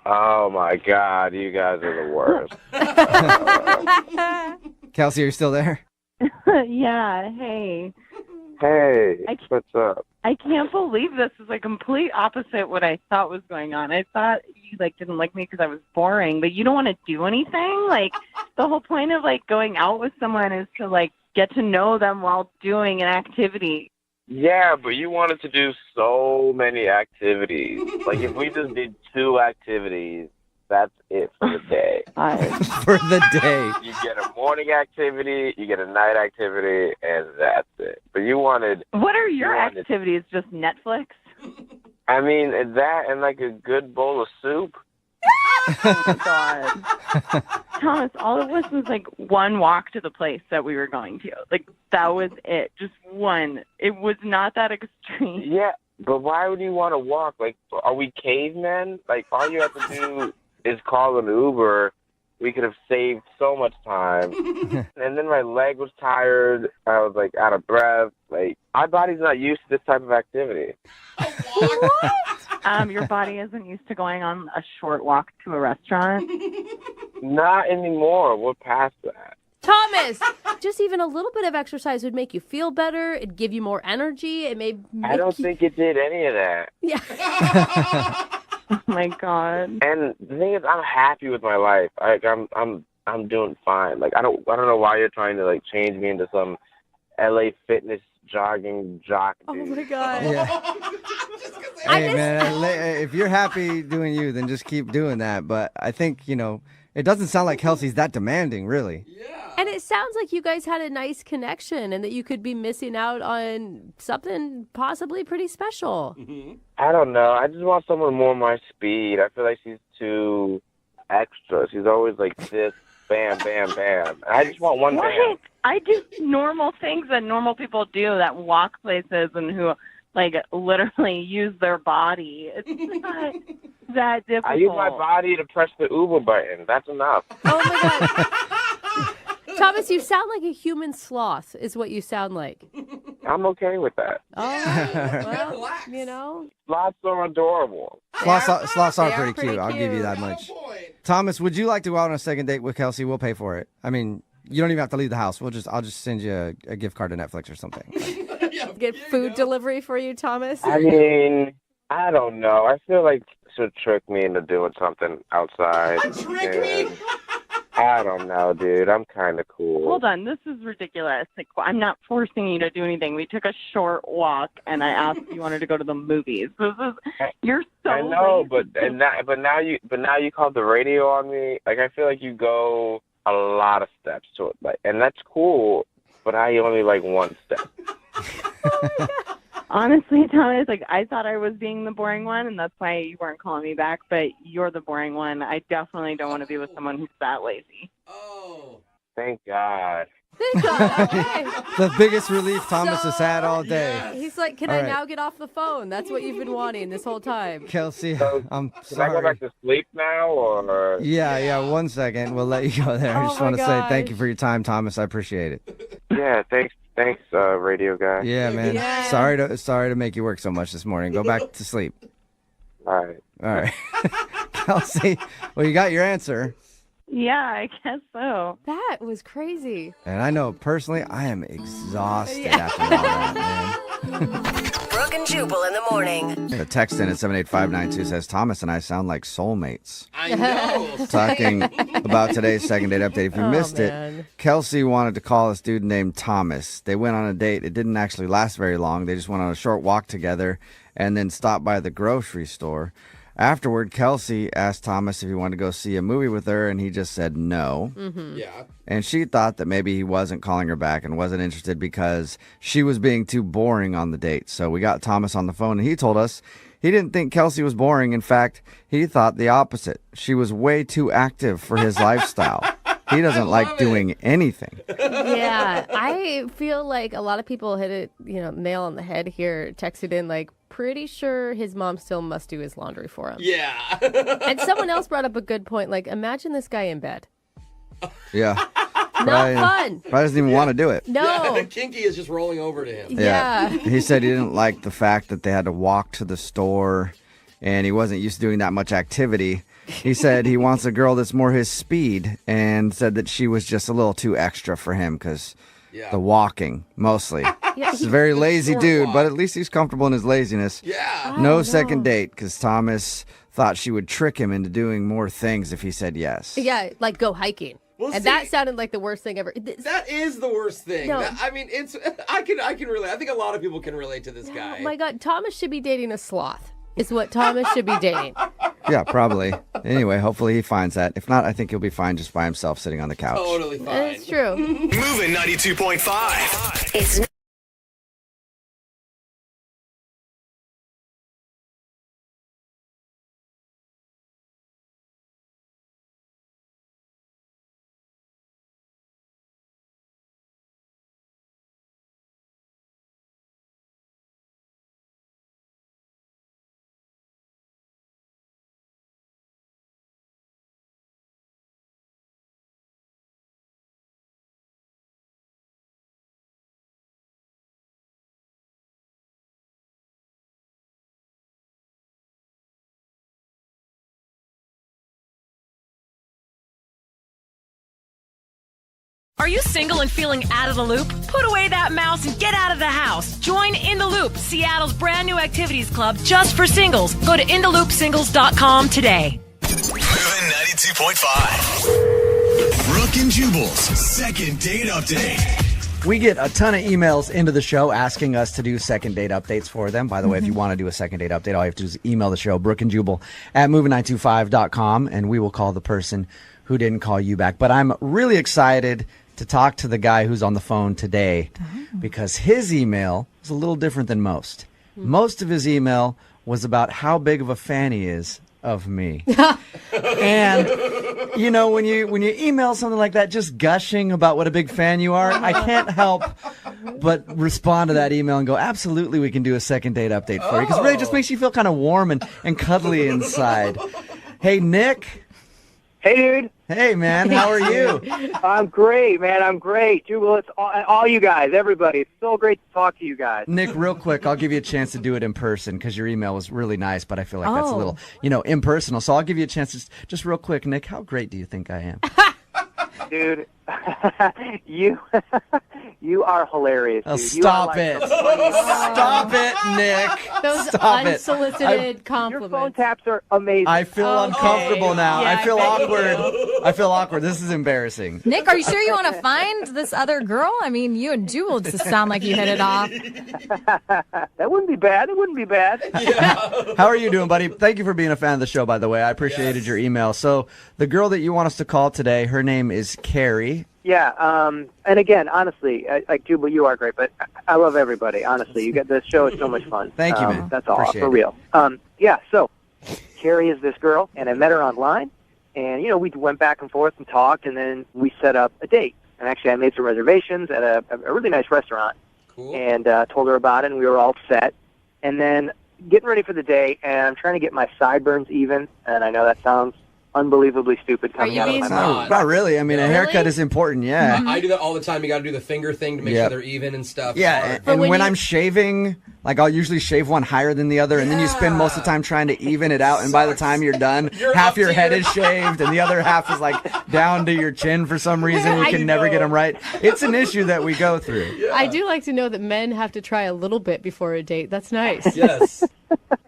Oh my God, you guys are the worst. Kelsey, are you still there? Yeah, hey. Hey, what's up? I can't believe this is like complete opposite what I thought was going on. I thought you like didn't like me because I was boring, but you don't want to do anything. Like the whole point of like going out with someone is to like get to know them while doing an activity. Yeah, but you wanted to do so many activities. Like, if we just did 2 activities, that's it for the day. For the day. You get a morning activity, you get a night activity, and that's it. But you wanted... What are your activities? Just Netflix? I mean, that and like a good bowl of soup. Oh, my God. Thomas, all it was like one walk to the place that we were going to. Like, that was it. Just one. It was not that extreme. Yeah, but why would you want to walk? Like, are we cavemen? Like, all you have to do is call an Uber. We could have saved so much time. And then my leg was tired. I was, like, out of breath. Like, my body's not used to this type of activity. What? Your body isn't used to going on a short walk to a restaurant? Not anymore. We're past that. Thomas, just even a little bit of exercise would make you feel better. It'd give you more energy. It may make I don't think it did any of that. Yeah. Oh my God. And the thing is, I'm happy with my life. Like, I'm doing fine. Like, I don't know why you're trying to like change me into some LA fitness jogging jock dude. Oh my God. Yeah. Hey, man, if you're happy doing you, then just keep doing that. But I think, it doesn't sound like Kelsey's that demanding, really. And it sounds like you guys had a nice connection and that you could be missing out on something possibly pretty special. I don't know. I just want someone more my speed. I feel like she's too extra. She's always like this, bam, bam, bam. I just want one bam. I do normal things that normal people do that walk places and who like literally use their body. It's not that difficult. I use my body to press the Uber button. That's enough. Oh my God. Thomas, you sound like a human sloth is what you sound like. I'm okay with that. Well, Sloths are adorable. Sloths are pretty cute. I'll give you that much. Thomas, would you like to go out on a second date with Kelsey? We'll pay for it. I mean, you don't even have to leave the house. I'll just send you a gift card to Netflix or something. Get food delivery for you, Thomas? I mean, I don't know. I feel like she'll trick me into doing something outside. I don't know, dude. I'm kind of cool. Hold on. This is ridiculous. Like, I'm not forcing you to do anything. We took a short walk, and I asked if you wanted to go to the movies. You're so I know, lazy. but now you called the radio on me. Like, I feel like you go a lot of steps to it, like, and that's cool. But I only like one step. Honestly, Thomas, like I thought I was being the boring one, and that's why you weren't calling me back. But you're the boring one. I definitely don't want to be with someone who's that lazy. Thank God. The biggest relief Thomas has had all day. He's like, can All I right. now get off the phone? That's what you've been wanting this whole time. Kelsey, I'm Can I go sorry. back to sleep now, or? Yeah, 1 second. We'll let you go there. I Oh just my want to say thank gosh. you for your time, Thomas. I appreciate it. Yeah, thanks, radio guy. Yeah, man. Yeah. Sorry to make you work so much this morning. Go back to sleep. All right. Kelsey, well, you got your answer. Yeah, I guess so. That was crazy. And I know personally, I am exhausted after all that, Brooke and Jubal in the morning. man. The text in at 78592 says, Thomas and I sound like soulmates. I know. Talking about today's second date update. If you missed man. it, Kelsey wanted to call this dude named Thomas. They went on a date. It didn't actually last very long. They just went on a short walk together and then stopped by the grocery store. Afterward, Kelsey asked Thomas if he wanted to go see a movie with her, and he just said no. Yeah. And she thought that maybe he wasn't calling her back and wasn't interested because she was being too boring on the date. So we got Thomas on the phone, and he told us he didn't think Kelsey was boring. In fact, he thought the opposite. She was way too active for his lifestyle. He doesn't like doing anything. Yeah, I feel like a lot of people hit it, nail on the head here, texted in like, pretty sure his mom still must do his laundry for him. Yeah. And someone else brought up a good point, like, imagine this guy in bed. Yeah. Not fun. Probably doesn't even want to do it. No. Yeah, Kinky is just rolling over to him. Yeah. He said he didn't like the fact that they had to walk to the store and he wasn't used to doing that much activity. He said he wants a girl that's more his speed and said that she was just a little too extra for him because the walking, mostly. He's a very lazy dude, but at least he's comfortable in his laziness. Yeah. No second date because Thomas thought she would trick him into doing more things if he said yes. Yeah, like go hiking. Well, and see, that sounded like the worst thing ever. That is the worst thing. No. I mean, I can relate. I think a lot of people can relate to this guy. Oh my God, Thomas should be dating a sloth. Is what Thomas should be dating. Yeah, probably. Anyway, hopefully he finds that. If not, I think he'll be fine just by himself sitting on the couch. Totally fine. That's true. Moving 92.5. It's Are you single and feeling out of the loop? Put away that mouse and get out of the house. Join In the Loop, Seattle's brand new activities club just for singles. Go to intheloopsingles.com today. Moving 92.5. Brooke and Jubal's second date update. We get a ton of emails into the show asking us to do second date updates for them. By the way, if you want to do a second date update, all you have to do is email the show, Brooke and Jubal at moving925.com, and we will call the person who didn't call you back. But I'm really excited to talk to the guy who's on the phone today because his email is a little different than most. Most of his email was about how big of a fan he is of me. And you know, when you email something like that, just gushing about what a big fan you are, I can't help but respond to that email and go, absolutely, we can do a second date update for you, because it really just makes you feel kind of warm and cuddly inside. Hey, Nick. Hey, dude. Hey, man. How are you? I'm great, man. I'm great. Jubal, it's all you guys, everybody. It's so great to talk to you guys. Nick, real quick, I'll give you a chance to do it in person because your email was really nice, but I feel like that's a little, impersonal. So I'll give you a chance just real quick. Nick, how great do you think I am? Dude, you are hilarious. Oh, dude. stop it. Stop it, Nick. Those Stop unsolicited compliments. Your phone taps are amazing. I feel uncomfortable now. Yeah, I feel I bet you awkward. I feel awkward. This is embarrassing. Nick, are you sure you want to find this other girl? I mean, you and Jewel just sound like you hit it off. That wouldn't be bad. It wouldn't be bad. How are you doing, buddy? Thank you for being a fan of the show, by the way. I appreciated your email. So the girl that you want us to call today, her name is Carrie. Yeah, and again, honestly, like Jubal, you are great, but I love everybody. Honestly, you get this show is so much fun. Thank you, man. That's all Appreciate for real. Yeah, so Carrie is this girl, and I met her online, and we went back and forth and talked, and then we set up a date. And actually, I made some reservations at a really nice restaurant, and told her about it, and we were all set. And then getting ready for the day, and I'm trying to get my sideburns even, and I know that sounds unbelievably stupid coming out of my mouth. Not really. I mean, a haircut is important, yeah. I do that all the time. You got to do the finger thing to make sure they're even and stuff. Yeah, and when I'm shaving, like I'll usually shave one higher than the other, and then you spend most of the time trying to even it out, and by the time you're done, half your head is shaved, and the other half is like down to your chin for some reason. You can never get them right. It's an issue that we go through. I do like to know that men have to try a little bit before a date. That's nice. Yes.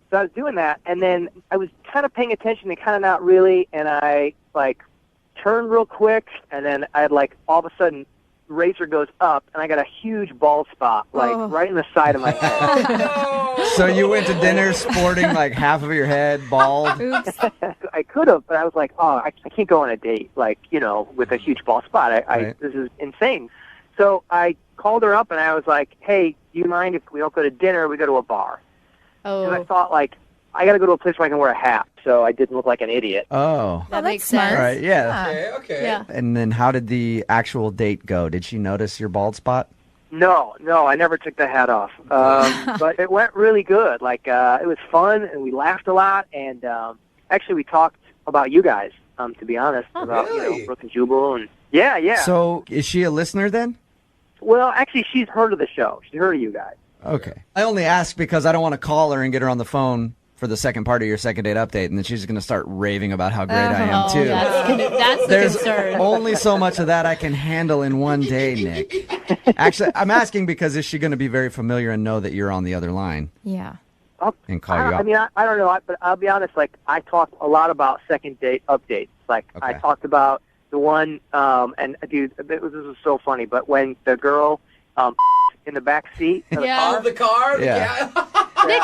So I was doing that, and then I was kind of paying attention and kind of not really, and I, turned real quick, and then I had, all of a sudden, razor goes up, and I got a huge bald spot, right in the side of my head. So you went to dinner sporting, half of your head bald? Oops. I could have, but I was like, I can't go on a date, with a huge bald spot. This is insane. So I called her up, and I was like, hey, do you mind if we don't go to dinner, we go to a bar? Oh. And I thought, I got to go to a place where I can wear a hat, so I didn't look like an idiot. Oh. That makes sense. All right, yeah. Okay. Yeah. And then how did the actual date go? Did she notice your bald spot? No, I never took the hat off. But it went really good. It was fun, and we laughed a lot, and actually we talked about you guys, to be honest, about, Brooke and Jubal, and yeah. So is she a listener then? Well, actually, she's heard of the show. She's heard of you guys. Okay. I only ask because I don't want to call her and get her on the phone for the second part of your second date update, and then she's going to start raving about how great I am, too. That's the There's concern. only so much of that I can handle in one day, Nick. Actually, I'm asking because is she going to be very familiar and know that you're on the other line? Yeah. And call you up? I mean, I don't know, but I'll be honest. Like, I talked a lot about second date updates. Like, I talked about the one, and dude, this was so funny. But when the girl in the back seat of the car, Yeah. Nick,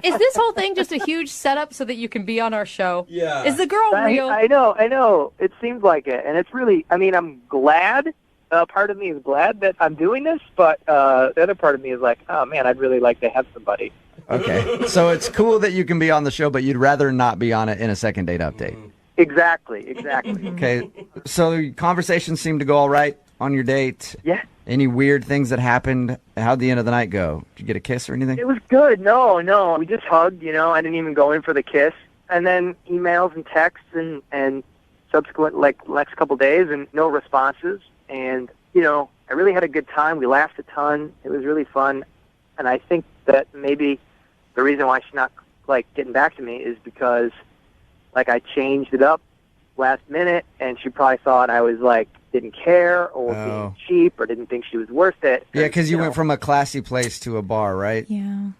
is this whole thing just a huge setup so that you can be on our show? Yeah. Is the girl real? I know. It seems like it, and it's really. I mean, I'm glad. Part of me is glad that I'm doing this, but the other part of me is like, oh man, I'd really like to have somebody. Okay. So it's cool that you can be on the show, but you'd rather not be on it in a second date update. Exactly. Okay. So conversations seem to go all right on your date. Yeah. Any weird things that happened? How'd the end of the night go? Did you get a kiss or anything? It was good. No. We just hugged, I didn't even go in for the kiss. And then emails and texts and subsequent, next couple days and no responses. And, I really had a good time. We laughed a ton. It was really fun. And I think that maybe the reason why she's not, getting back to me is because, I changed it up last minute and she probably thought I was, didn't care or being cheap or didn't think she was worth it. Yeah, because you went from a classy place to a bar, right? Yeah.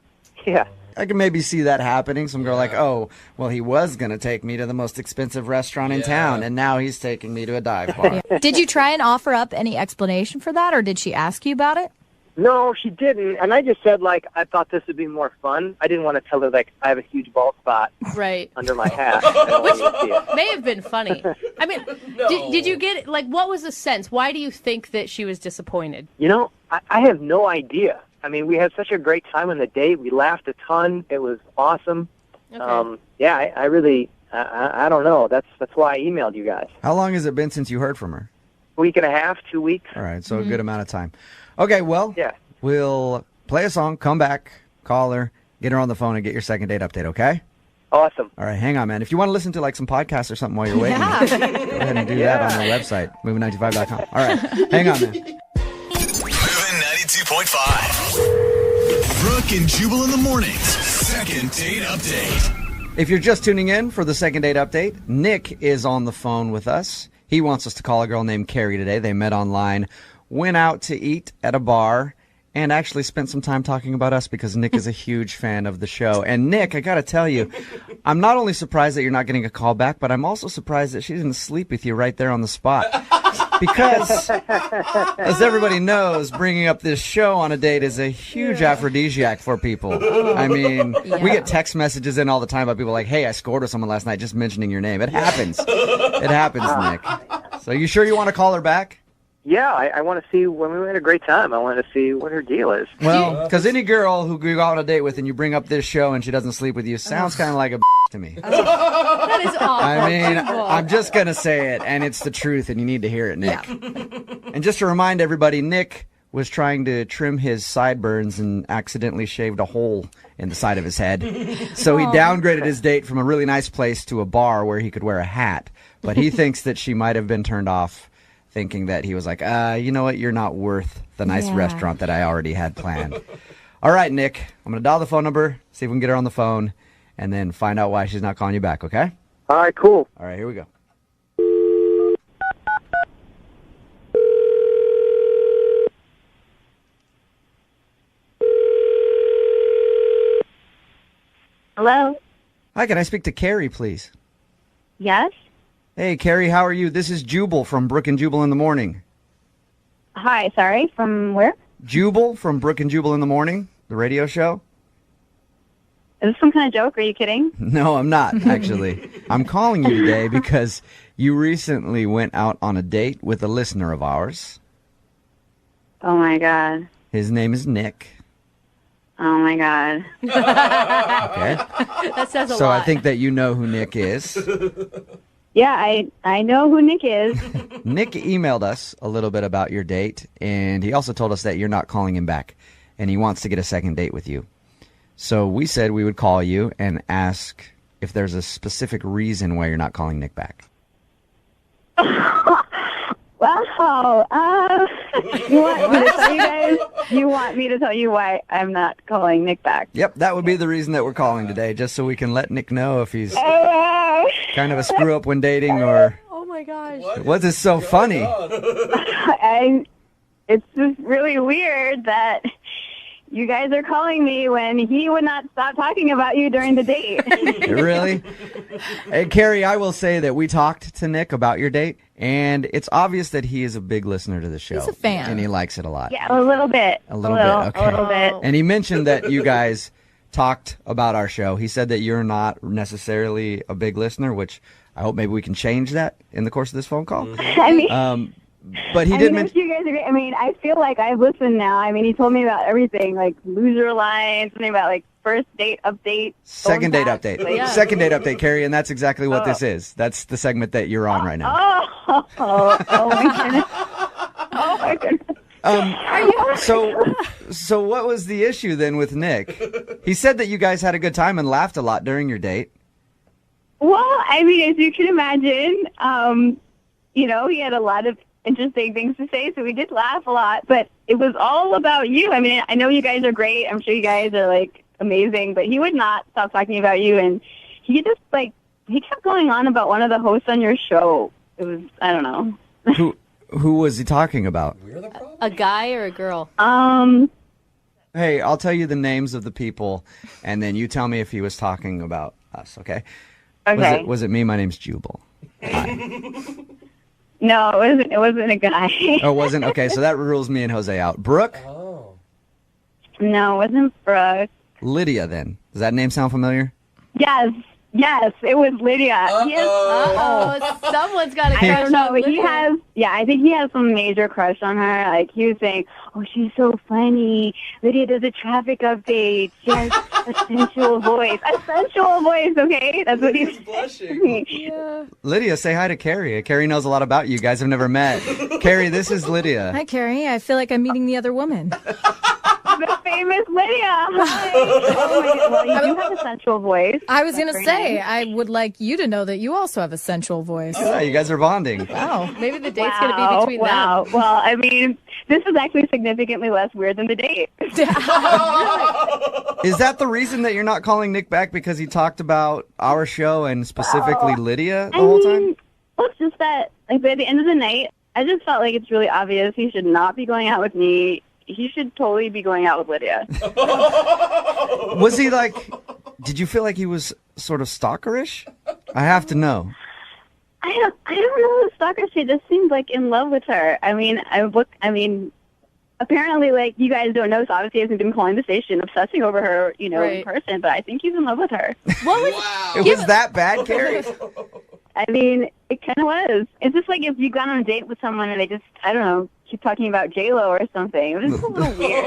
Yeah. I can maybe see that happening. Some girl oh, well, he was going to take me to the most expensive restaurant in town, and now he's taking me to a dive bar. Did you try and offer up any explanation for that, or did she ask you about it? No, she didn't. And I just said, I thought this would be more fun. I didn't want to tell her, I have a huge bald spot under my hat. Which may have been funny. I mean, did you get, what was the sense? Why do you think that she was disappointed? I have no idea. I mean, we had such a great time on the date. We laughed a ton. It was awesome. Okay. I really, I don't know. That's why I emailed you guys. How long has it been since you heard from her? A week and a half, 2 weeks. All right, so a good amount of time. Okay, well, we'll play a song, come back, call her, get her on the phone, and get your second date update, okay? Awesome. All right, hang on, man. If you want to listen to some podcasts or something while you're waiting, go ahead and do that on our website, moving95.com. All right, hang on, man. Moving 92.5. Brooke and Jubal in the mornings. Second date update. If you're just tuning in for the second date update, Nick is on the phone with us. He wants us to call a girl named Carrie today. They met online, went out to eat at a bar, and actually spent some time talking about us because Nick is a huge fan of the show. And Nick, I got to tell you, I'm not only surprised that you're not getting a call back, but I'm also surprised that she didn't sleep with you right there on the spot. Because, as everybody knows, bringing up this show on a date is a huge aphrodisiac for people. I mean, we get text messages in all the time about people like, hey, I scored with someone last night, just mentioning your name. It happens. It happens, Nick. So you sure you want to call her back? Yeah, I want to see when we had a great time. I want to see what her deal is. Well, because any girl who you go on a date with and you bring up this show and she doesn't sleep with you sounds kind of like a to me. That is awful. I mean, I'm just going to say it, and it's the truth, and you need to hear it, Nick. And just to remind everybody, Nick was trying to trim his sideburns and accidentally shaved a hole in the side of his head. So he downgraded his date from a really nice place to a bar where he could wear a hat. But he thinks that she might have been turned off, thinking that he was like, you know what, you're not worth the nice restaurant that I already had planned. All right, Nick, I'm going to dial the phone number, see if we can get her on the phone, and then find out why she's not calling you back, okay? All right, cool. All right, here we go. Hello? Hi, can I speak to Carrie, please? Yes? Hey, Carrie, how are you? This is Jubal from Brooke and Jubal in the Morning. Hi, sorry, from where? Jubal from Brooke and Jubal in the Morning, the radio show. Is this some kind of joke? Are you kidding? No, I'm not, actually. I'm calling you today because you recently went out on a date with a listener of ours. Oh, my God. His name is Nick. Oh, my God. Okay. That says a lot. So I think that you know who Nick is. Yeah, I know who Nick is. Nick emailed us a little bit about your date, and he also told us that you're not calling him back, and he wants to get a second date with you. So we said we would call you and ask if there's a specific reason why you're not calling Nick back. Well, You want me to tell you guys? You want me to tell you why I'm not calling Nick back? Yep, that would be the reason that we're calling today, just so we can let Nick know if he's kind of a screw up when dating or. Oh my gosh. What's this so funny? It's just really weird that you guys are calling me when he would not stop talking about you during the date. Really? Hey, Carrie, I will say that we talked to Nick about your date, and it's obvious that he is a big listener to the show. He's a fan. And he likes it a lot. Yeah, a little bit. A little bit, okay. A little bit. And he mentioned that you guys talked about our show. He said that you're not necessarily a big listener, which I hope maybe we can change that in the course of this phone call. I mean... But he did mention. You guys are great. I mean, I feel like I've listened now. I mean, he told me about everything, like loser lines, something about like first date update. Second date update. Like, Second date update, Carrie, and that's exactly what this is. That's the segment that you're on right now. Oh my goodness. Oh my goodness. So what was the issue then with Nick? He said that you guys had a good time and laughed a lot during your date. Well, I mean, as you can imagine, you know, he had a lot of interesting things to say, so we did laugh a lot, but it was all about you. I mean, I know you guys are great. I'm sure you guys are, like, amazing, but he would not stop talking about you, and he just, like, he kept going on about one of the hosts on your show. It was, I don't know. Who was he talking about? A guy or a girl? Hey, I'll tell you the names of the people, and then you tell me if he was talking about us, okay? Okay. Was it me? My name's Jubal. No, it wasn't a guy. Oh, it wasn't? Okay, so that rules me and Jose out. Brooke? No, it wasn't Brooke. Lydia, then. Does that name sound familiar? Yes, it was Lydia. Someone's got a crush I don't know, on but he Lydia. has, I think he has some major crush on her. Like, he was saying, oh, she's so funny. Lydia does a traffic update. She has a sensual voice. A sensual voice, okay? That's what he's blushing. Yeah. Lydia, say hi to Carrie. Carrie knows a lot about you. You guys have never met. Carrie, this is Lydia. Hi, Carrie. I feel like I'm meeting the other woman. The famous Lydia. Hi. Oh my God. Well, you do have a sensual voice. I was going to That's say, very nice. I would like you to know that you also have a sensual voice. Yeah, you guys are bonding. Wow. Maybe the date's going to be between Wow. them. Well, I mean, this is actually significantly less weird than the date. Is that the reason that you're not calling Nick back, because he talked about our show and specifically Lydia the whole time? Well, it's just that, like, by the end of the night, I just felt like it's really obvious he should not be going out with me. He should totally be going out with Lydia. Was he like, did you feel like he was sort of stalkerish? I have to know. I don't know the stalker. She just seemed like in love with her. I mean, apparently, like, you guys don't know, so obviously he hasn't been calling the station, obsessing over her, you know, in person, but I think he's in love with her. It was that bad, Carrie? I mean, it kind of was. It's just like if you got on a date with someone and they just, I don't know, keep talking about J-Lo or something. It was just a little weird.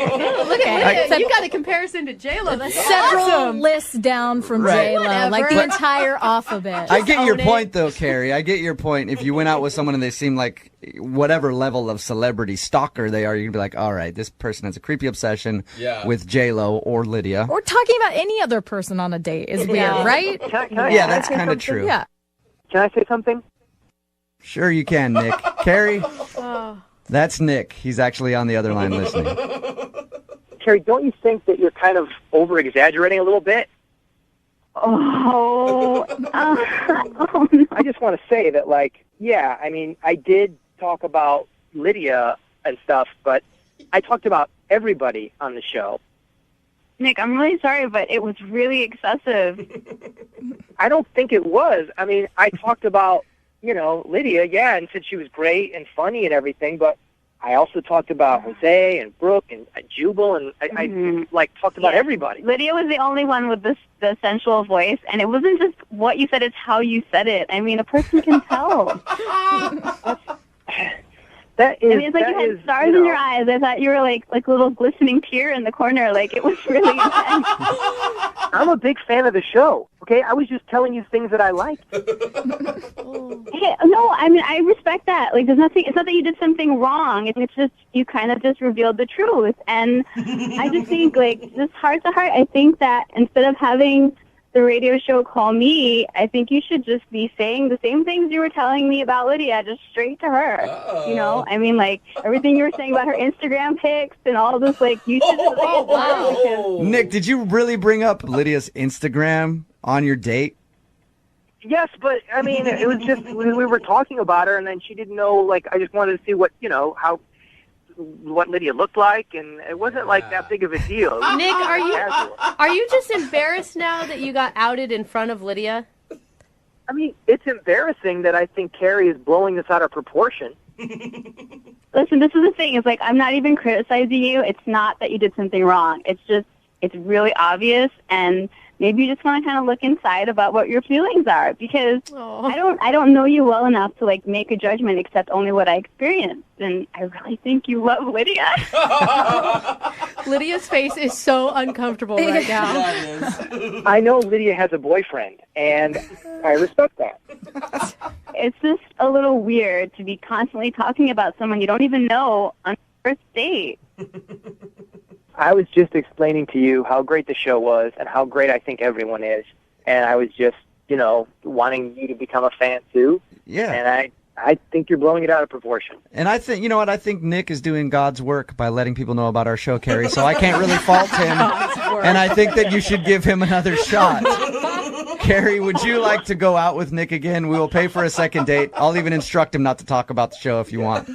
Look at it. You got a comparison to J-Lo. That's Several awesome. lists down from Right. J-Lo, like the But- entire alphabet. I get your Own it. point, though, Carrie. I get your point. If you went out with someone and they seem like whatever level of celebrity stalker they are, you'd be like, all right, this person has a creepy obsession with J-Lo or Lydia. Or talking about any other person on a date is weird, right? Yeah, that's kind of true. Yeah. Can I say something? Sure you can, Nick. Carrie, that's Nick. He's actually on the other line listening. Carrie, don't you think that you're kind of over-exaggerating a little bit? Oh, I just want to say that, like, yeah, I mean, I did talk about Lydia and stuff, but I talked about everybody on the show. Nick, I'm really sorry, but it was really excessive. I don't think it was. I mean, I talked about, you know, Lydia, yeah, and said she was great and funny and everything, but I also talked about Jose and Brooke and Jubal, and I like, talked about everybody. Lydia was the only one with the sensual voice, and it wasn't just what you said, it's how you said it. I mean, a person can tell. That is, I mean, it's like you had stars in your eyes. I thought you were like a little glistening tear in the corner. Like, it was really intense. I'm a big fan of the show, okay? I was just telling you things that I liked. Hey, no, I mean, I respect that. Like, there's nothing, it's not that you did something wrong. It's just, you kind of just revealed the truth. And I just think, like, just heart to heart, I think that instead of having the radio show Call Me, I think you should just be saying the same things you were telling me about Lydia, just straight to her. You know, I mean, like, everything you were saying about her Instagram pics and all this, like, you should just say it to her because... Nick, did you really bring up Lydia's Instagram on your date? Yes, but I mean, it was just we were talking about her, and then she didn't know. Like, I just wanted to see what Lydia looked like, and it wasn't like that big of a deal. Nick, are you just embarrassed now that you got outed in front of Lydia? I mean, it's embarrassing that I think Carrie is blowing this out of proportion. Listen, this is the thing. It's like, I'm not even criticizing you. It's not that you did something wrong. It's just, it's really obvious, and maybe you just want to kind of look inside about what your feelings are, because I don't know you well enough to like make a judgment except only what I experienced, and I really think you love Lydia. Lydia's face is so uncomfortable right now. I know Lydia has a boyfriend, and I respect that. It's just a little weird to be constantly talking about someone you don't even know on the first date. I was just explaining to you how great the show was and how great I think everyone is. And I was just, wanting you to become a fan too. Yeah. And I think you're blowing it out of proportion. And I think, you know what, I think Nick is doing God's work by letting people know about our show, Carrie, so I can't really fault him. And I think that you should give him another shot. Carrie, would you like to go out with Nick again? We will pay for a second date. I'll even instruct him not to talk about the show if you want.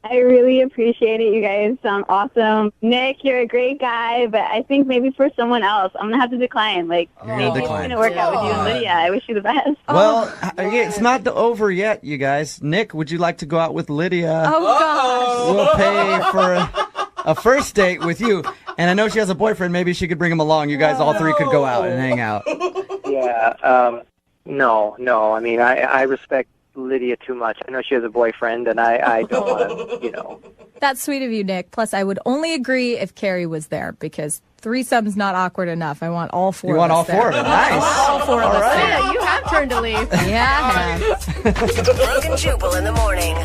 I really appreciate it. You guys sound awesome. Nick, you're a great guy, but I think maybe for someone else, I'm going to have to decline. Like, You're going to decline. It's going to work out with you and Lydia. I wish you the best. Well, it's not over yet, you guys. Nick, would you like to go out with Lydia? Oh, We'll pay for a first date with you. And I know she has a boyfriend. Maybe she could bring him along. You guys all three could go out and hang out. Yeah. No. I mean, I respect Lydia too much. I know she has a boyfriend, and I don't want to, That's sweet of you, Nick. Plus, I would only agree if Carrie was there, because threesome's not awkward enough. I want all four You want of all us four there. of them? Nice. All four of us there. Yeah, you have turned to leave. Yeah, I have. Brooke and Jubal in the morning.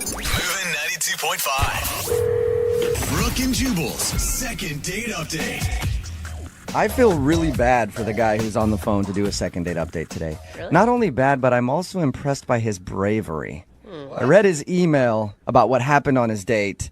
Moving 92.5. Brooke and Jubal's second date update. I feel really bad for the guy who's on the phone to do a second date update today. Really? Not only bad, but I'm also impressed by his bravery. I read his email about what happened on his date,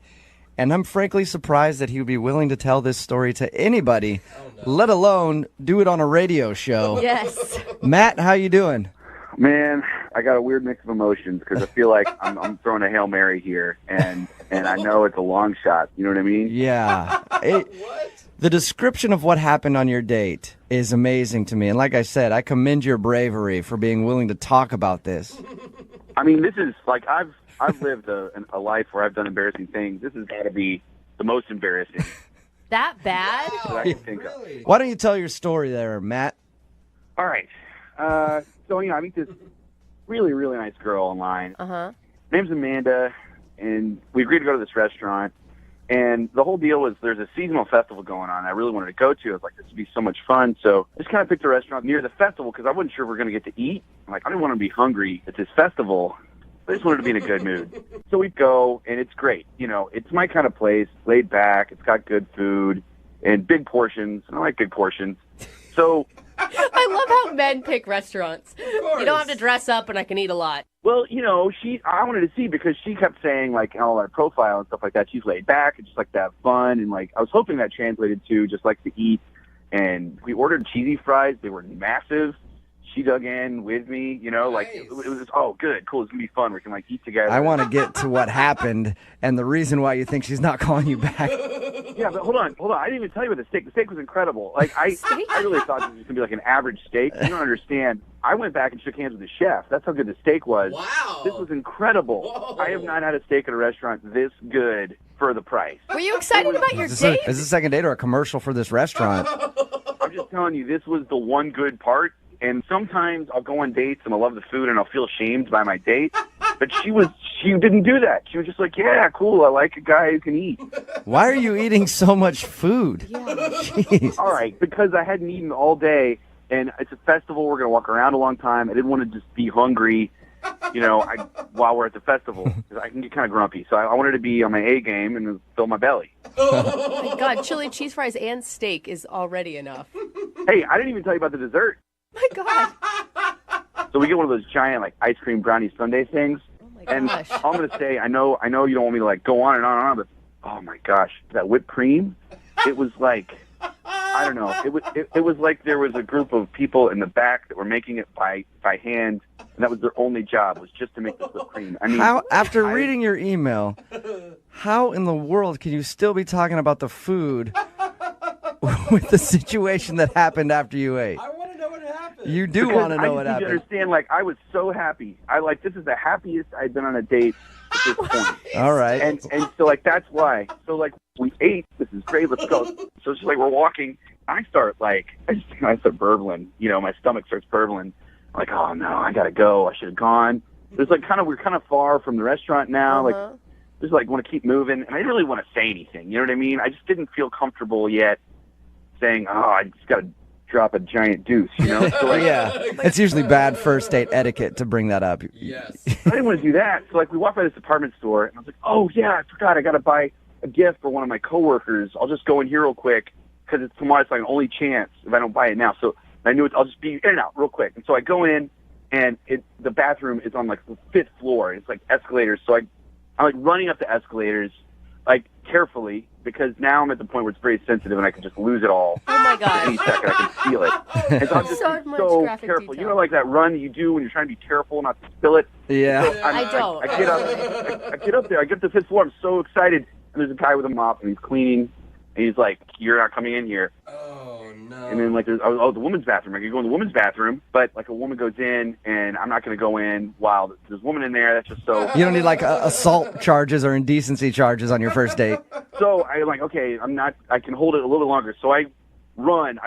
and I'm frankly surprised that he would be willing to tell this story to anybody, let alone do it on a radio show. Yes. Matt, how you doing? Man, I got a weird mix of emotions because I feel like I'm throwing a Hail Mary here, and I know it's a long shot. You know what I mean? Yeah. The description of what happened on your date is amazing to me. And like I said, I commend your bravery for being willing to talk about this. I mean, this is like I've lived a life where I've done embarrassing things. This has got to be the most embarrassing That bad? that I can think of. Why don't you tell your story there, Matt? All right. So, I meet this really, really nice girl online. Uh-huh. Name's Amanda, and we agreed to go to this restaurant. And the whole deal was there's a seasonal festival going on I really wanted to go to. I was like, this would be so much fun. So I just kind of picked a restaurant near the festival because I wasn't sure if we were going to get to eat. I'm like, I didn't want to be hungry at this festival. I just wanted to be in a good mood. So we go, and it's great. It's my kind of place, laid back. It's got good food and big portions. And I like big portions. So I love how men pick restaurants. You don't have to dress up, and I can eat a lot. Well, I wanted to see because she kept saying, like, all our profile and stuff like that, she's laid back and just like to have fun. And, like, I was hoping that translated to just like to eat. And we ordered cheesy fries. They were massive. She dug in with me, like, it was, oh, good, cool, it's going to be fun. We can, like, eat together. I want to get to what happened and the reason why you think she's not calling you back. Yeah, but hold on. I didn't even tell you about the steak. The steak was incredible. Like, I really thought this was going to be like an average steak. You don't understand. I went back and shook hands with the chef. That's how good the steak was. Wow. This was incredible. Whoa. I have not had a steak at a restaurant this good for the price. Were you excited about your Is date? this a second date or a commercial for this restaurant? I'm just telling you, this was the one good part. And sometimes I'll go on dates and I'll love the food and I'll feel shamed by my date. But she didn't do that. She was just like, yeah, cool. I like a guy who can eat. Why are you eating so much food? Jeez. All right, because I hadn't eaten all day, and it's a festival. We're going to walk around a long time. I didn't want to just be hungry, while we're at the festival, because I can get kind of grumpy. So I wanted to be on my A game and fill my belly. Oh my God, chili cheese fries and steak is already enough. Hey, I didn't even tell you about the dessert. My God. So we get one of those giant ice cream brownie sundae things. And all I'm going to say, I know you don't want me to go on and on and on, but oh my gosh, that whipped cream, it was like, I don't know, it was like there was a group of people in the back that were making it by hand, and that was their only job, was just to make this whipped cream. I mean, After reading your email, how in the world can you still be talking about the food with the situation that happened after you ate? I want to know what happened. You do want to know what I happened. need you to understand, I was so happy. This is the happiest I'd been on a date at this point. All right. And so, that's why. So, we ate. This is great. Let's go. So, it's just we're walking. I start, I start burbling. My stomach starts burbling. I'm like, oh, no, I got to go. I should have gone. There's, we're kind of far from the restaurant now. Just, want to keep moving. And I didn't really want to say anything. You know what I mean? I just didn't feel comfortable yet saying, oh, I just got to drop a giant deuce, So, yeah, it's usually bad first date etiquette to bring that up. Yes. I didn't want to do that. So, we walked by this department store, and I was like, oh, yeah, I forgot. I got to buy a gift for one of my coworkers. I'll just go in here real quick because it's tomorrow. It's an only chance if I don't buy it now. So I knew I'll just be in and out real quick. And so I go in, and the bathroom is on the 5th floor. It's escalators. So I'm running up the escalators carefully, because now I'm at the point where it's very sensitive and I can just lose it all. Oh my God. Any second I can feel it. And so I'm just so careful. Detail. That run you do when you're trying to be careful not to spill it. Yeah. So I don't. I get up there. I get to the 5th floor. I'm so excited. And there's a guy with a mop and he's cleaning. And he's like, you're not coming in here. Oh, no. And then there's the women's bathroom. I can go in the women's bathroom, but a woman goes in, and I'm not going to go in while there's a woman in there. That's just so. You don't need assault charges or indecency charges on your first date. So I'm like, okay, I can hold it a little bit longer. So I run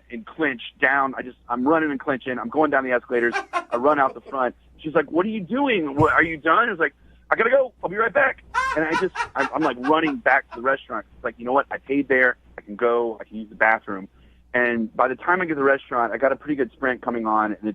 and clinch down. I'm running and clinching. I'm going down the escalators. I run out the front. She's like, what are you doing? Are you done? I was like, I got to go. I'll be right back. And I'm running back to the restaurant. It's you know what? I paid there. I can go. I can use the bathroom. And by the time I get to the restaurant, I got a pretty good sprint coming on. And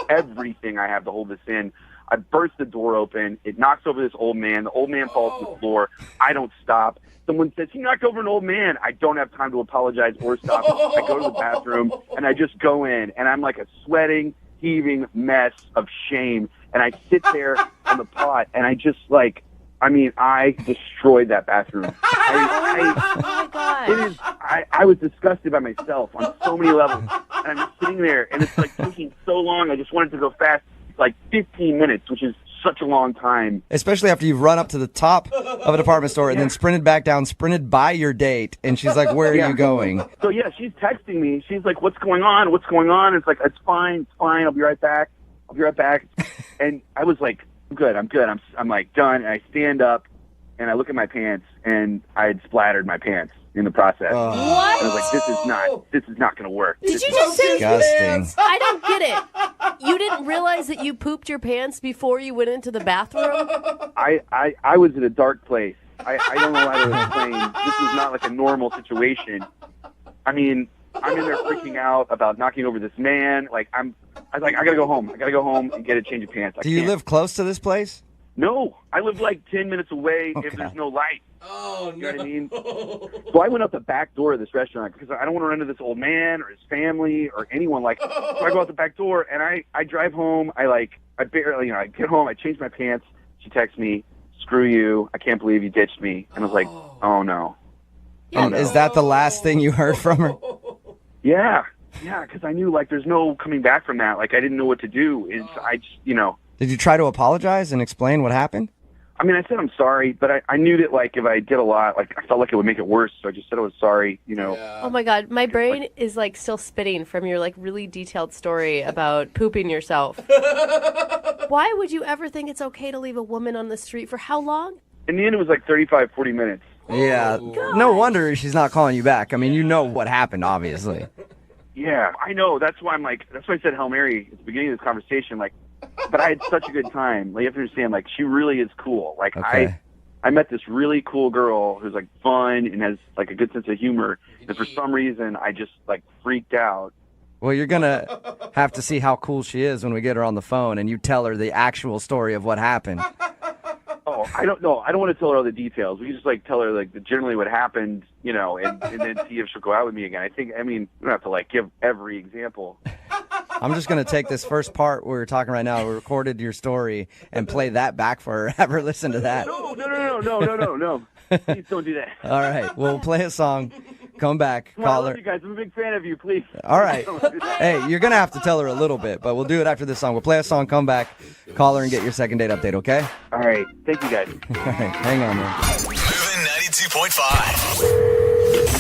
everything I have to hold this in. I burst the door open. It knocks over this old man. The old man falls to the floor. I don't stop. Someone says, he knocked over an old man. I don't have time to apologize or stop. I go to the bathroom, and I just go in. And I'm like a sweating, heaving mess of shame. And I sit there on the pot, and I just I destroyed that bathroom. I was disgusted by myself on so many levels. And I'm just sitting there, and it's taking so long. I just wanted to go fast. It's 15 minutes, which is such a long time. Especially after you've run up to the top of a department store and then sprinted back down, sprinted by your date, and she's like, where are you going? So, yeah, she's texting me. She's like, what's going on? What's going on? It's it's fine. I'll be right back. And I was like, I'm good. I'm done. And I stand up, and I look at my pants, and I had splattered my pants in the process. What? And I was like, this is not going to work. Did you just say disgusting? I don't get it. You didn't realize that you pooped your pants before you went into the bathroom? I was in a dark place. I don't know how to explain. This was not a normal situation. I mean, I'm in there freaking out about knocking over this man. I gotta go home. I gotta go home and get a change of pants. Do you live close to this place? No, I live 10 minutes away if there's no light. Oh, you know what I mean? So I went out the back door of this restaurant because I don't want to run into this old man or his family or anyone. So I go out the back door and I drive home. I barely, I get home. I change my pants. She texts me, "Screw you! I can't believe you ditched me." And I was like, "Oh no." And is that the last thing you heard from her? Yeah, because I knew there's no coming back from that. I didn't know what to do. Did you try to apologize and explain what happened? I mean, I said I'm sorry, but I knew that, like, if I did a lot, like, I felt like it would make it worse, so I just said I was sorry, you know. Oh my God, my brain is like still spitting from your like really detailed story about pooping yourself. Why would you ever think it's okay to leave a woman on the street for how long? In the end, it was like 35, 40 minutes. Yeah, no wonder she's not calling you back. I mean, you know what happened, obviously. Yeah, I know. That's why that's why I said Hail Mary at the beginning of this conversation. Like, but I had such a good time. Like, you have to understand, like, she really is cool. Like, Okay. I met this really cool girl who's, like, fun and has, like, a good sense of humor. And for some reason, I just, like, freaked out. Well, you're going to have to see how cool she is when we get her on the phone and you tell her the actual story of what happened. Oh, I don't know. I don't want to tell her all the details. We just, like, tell her, like, generally what happened, you know, and then see if she'll go out with me again. We don't have to, like, give every example. I'm just going to take this first part where we're talking right now. We recorded your story and play that back for her. Have her listen to that. No. Please don't do that. All right. We'll play a song. Come back. Come on, I Call love her. you guys. I'm a big fan of you. Please. All right. Hey, you're going to have to tell her a little bit, but we'll do it after this song. We'll play a song, come back, call her, and get your second date update, okay? All right. Thank you, guys. All right. Hang on, man. Moving 92.5.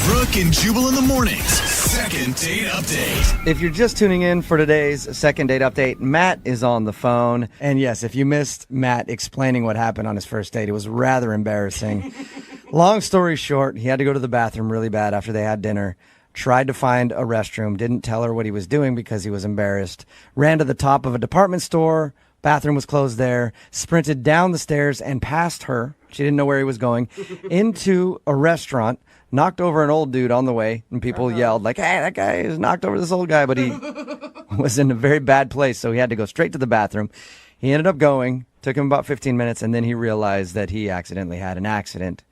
Brooke and Jubal in the mornings. Second date update. If you're just tuning in for today's second date update, Matt is on the phone. And yes, if you missed Matt explaining what happened on his first date, it was rather embarrassing. Long story short, he had to go to the bathroom really bad after they had dinner. Tried to find a restroom, didn't tell her what he was doing because he was embarrassed. Ran to the top of a department store. Bathroom was closed there. Sprinted down the stairs and past her. She didn't know where he was going. Into a restaurant. Knocked over an old dude on the way. And people yelled like, hey, that guy has knocked over this old guy. But he was in a very bad place. So he had to go straight to the bathroom. He ended up going. Took him about 15 minutes. And then he realized that he accidentally had an accident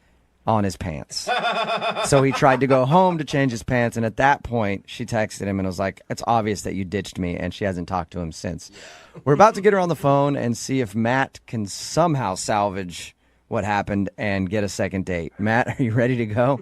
on his pants. So he tried to go home to change his pants. And at that point, she texted him and was like, it's obvious that you ditched me. And she hasn't talked to him since. We're about to get her on the phone and see if Matt can somehow salvage what happened and get a second date. Matt, are you ready to go?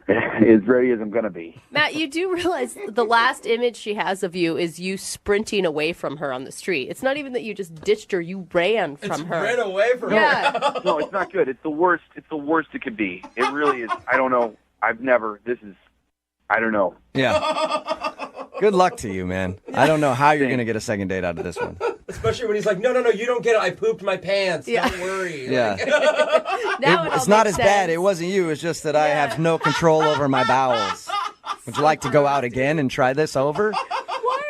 As ready as I'm going to be. Matt, you do realize the last image she has of you is you sprinting away from her on the street. It's not even that you just ditched her, you ran from her. Ran away from her. No, it's not good. It's the worst. It's the worst it could be. It really is. I don't know. I don't know. Yeah. Good luck to you, man. I don't know how you're going to get a second date out of this one. Especially when he's like, no, you don't get it. I pooped my pants. Yeah. Don't worry. Yeah. Now It's not as bad. It wasn't you. It's just that I have no control over my bowels. Would you like to go out again and try this over?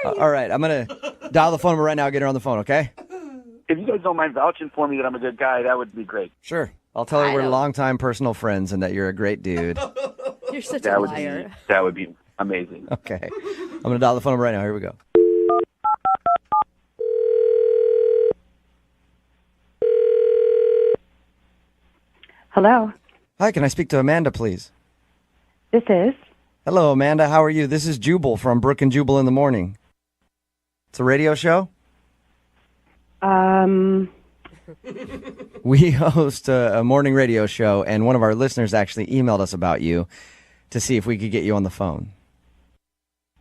All right. I'm going to dial the phone number right now. Get her on the phone, okay? If you guys don't mind vouching for me that I'm a good guy, that would be great. Sure. I'll tell her we're longtime personal friends and that you're a great dude. You're such That a would liar. That would be amazing. Okay. I'm going to dial the phone number right now. Here we go. Hello. Hi, can I speak to Amanda, please? This is. Hello, Amanda. How are you? This is Jubal from Brooke and Jubal in the Morning. It's a radio show? We host a morning radio show, and one of our listeners actually emailed us about you to see if we could get you on the phone.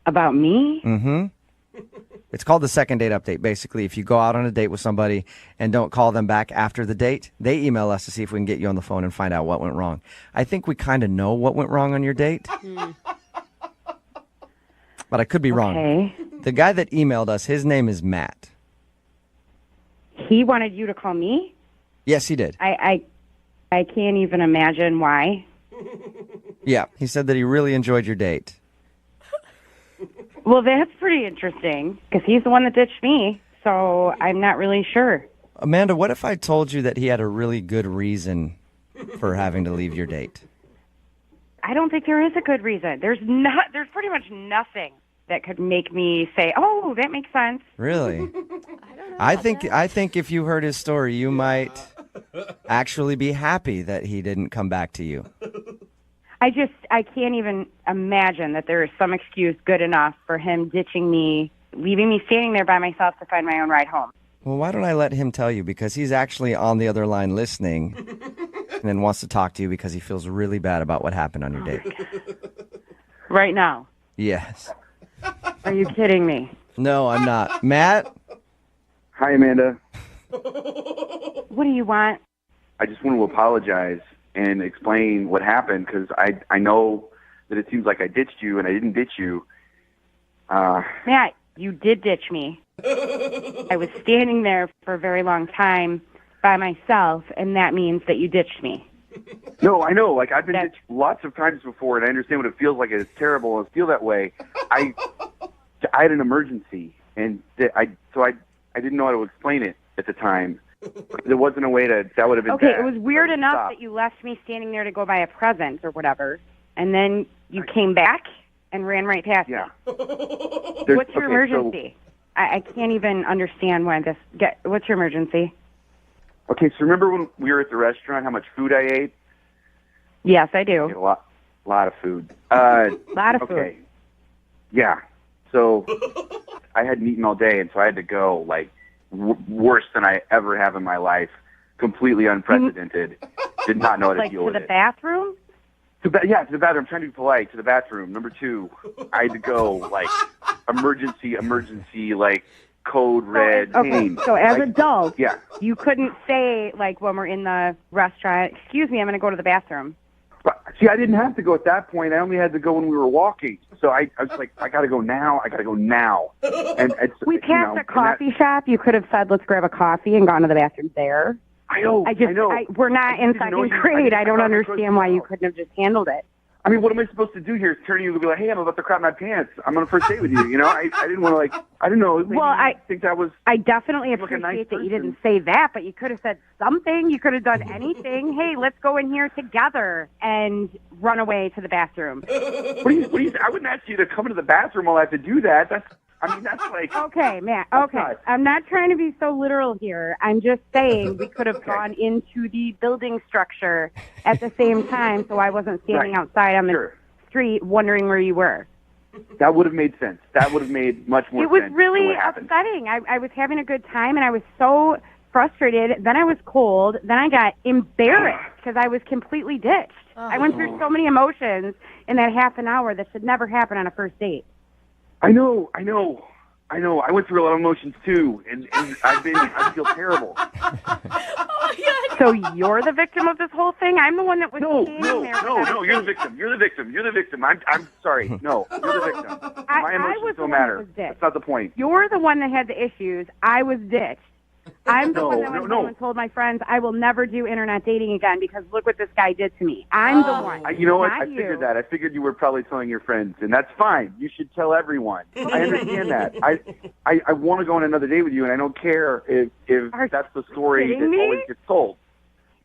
About me? Mm-hmm. It's called the second date update. Basically, if you go out on a date with somebody and don't call them back after the date, they email us to see if we can get you on the phone and find out what went wrong. I think we kind of know what went wrong on your date. But I could be wrong. The guy that emailed us, his name is Matt. He wanted you to call me? Yes, he did. I can't even imagine why. Yeah, he said that he really enjoyed your date. Well, that's pretty interesting, because he's the one that ditched me, so I'm not really sure. Amanda, what if I told you that he had a really good reason for having to leave your date? I don't think there is a good reason. There's pretty much nothing that could make me say, oh, that makes sense. Really? I think if you heard his story, you might actually be happy that he didn't come back to you. I can't even imagine that there is some excuse good enough for him ditching me, leaving me standing there by myself to find my own ride home. Well, why don't I let him tell you? Because he's actually on the other line listening and then wants to talk to you because he feels really bad about what happened on your date. Right now? Yes. Are you kidding me? No, I'm not. Matt? Hi, Amanda. What do you want? I just want to apologize and explain what happened because I know that it seems like I ditched you and I didn't ditch you. Matt, you did ditch me. I was standing there for a very long time by myself, and that means that you ditched me. No, I know. Like, I've been ditched lots of times before, and I understand what it feels like. It's terrible. I feel that way. I had an emergency, and I didn't know how to explain it at the time. There wasn't a way that would have been Okay, bad. it was weird enough Stop. that you left me standing there to go buy a present or whatever, and then you came back and ran right past me. What's your emergency? I can't even understand why this. What's your emergency? Okay, so remember when we were at the restaurant, how much food I ate? Yes, I do. A lot of food. Lot of food. Okay. Yeah. So I hadn't eaten all day, and so I had to go, like, worse than I ever have in my life. Completely unprecedented. Did not know how to Like deal to with the it. bathroom? To the bathroom. I'm trying to be polite. To the bathroom. Number 2, I had to go, like, emergency, like, code red. Okay, pain. so as Like, adults, yeah. you couldn't say, like, when we're in the restaurant, excuse me, I'm going to go to the bathroom. But, see, I didn't have to go at that point. I only had to go when we were walking. So I was like, I got to go now. And it's, We passed a coffee shop. You could have said, let's grab a coffee and gone to the bathroom there. I know. We're not in second grade. I don't understand why you couldn't have just handled it. I mean, what am I supposed to do here? Is turn to you and be like, hey, I'm about to crap my pants. I'm on a first date with you. You know, I didn't want to, like, I don't know. Maybe I think that was. I definitely like a appreciate nice that you person. didn't say that, but you could have said something. You could have done anything. Hey, let's go in here together and run away to the bathroom. What do you, I wouldn't ask you to come into the bathroom while I have to do that. That's like. Okay, Matt. Okay. I'm not trying to be so literal here. I'm just saying we could have gone into the building structure at the same time so I wasn't standing outside on the street wondering where you were. That would have made sense. That would have made much more It was sense. than really what happened. upsetting. I was having a good time, and I was so frustrated. Then I was cold. Then I got embarrassed because I was completely ditched. I went through so many emotions in that half an hour that should never happen on a first date. I know. I went through a lot of emotions too, and I feel terrible. So you're the victim of this whole thing? I'm the one that was standing there. No, you're the victim. You're the victim. I'm sorry. No, you're the victim. My emotions don't matter. That's not the point. You're the one that had the issues. I was ditched. I'm the one that went home and told my friends I will never do internet dating again because look what this guy did to me. I'm the one. You know what? not I figured that. I figured you were probably telling your friends, and that's fine. You should tell everyone. I understand that. I want to go on another date with you, and I don't care if that's the story kidding that me? always gets told.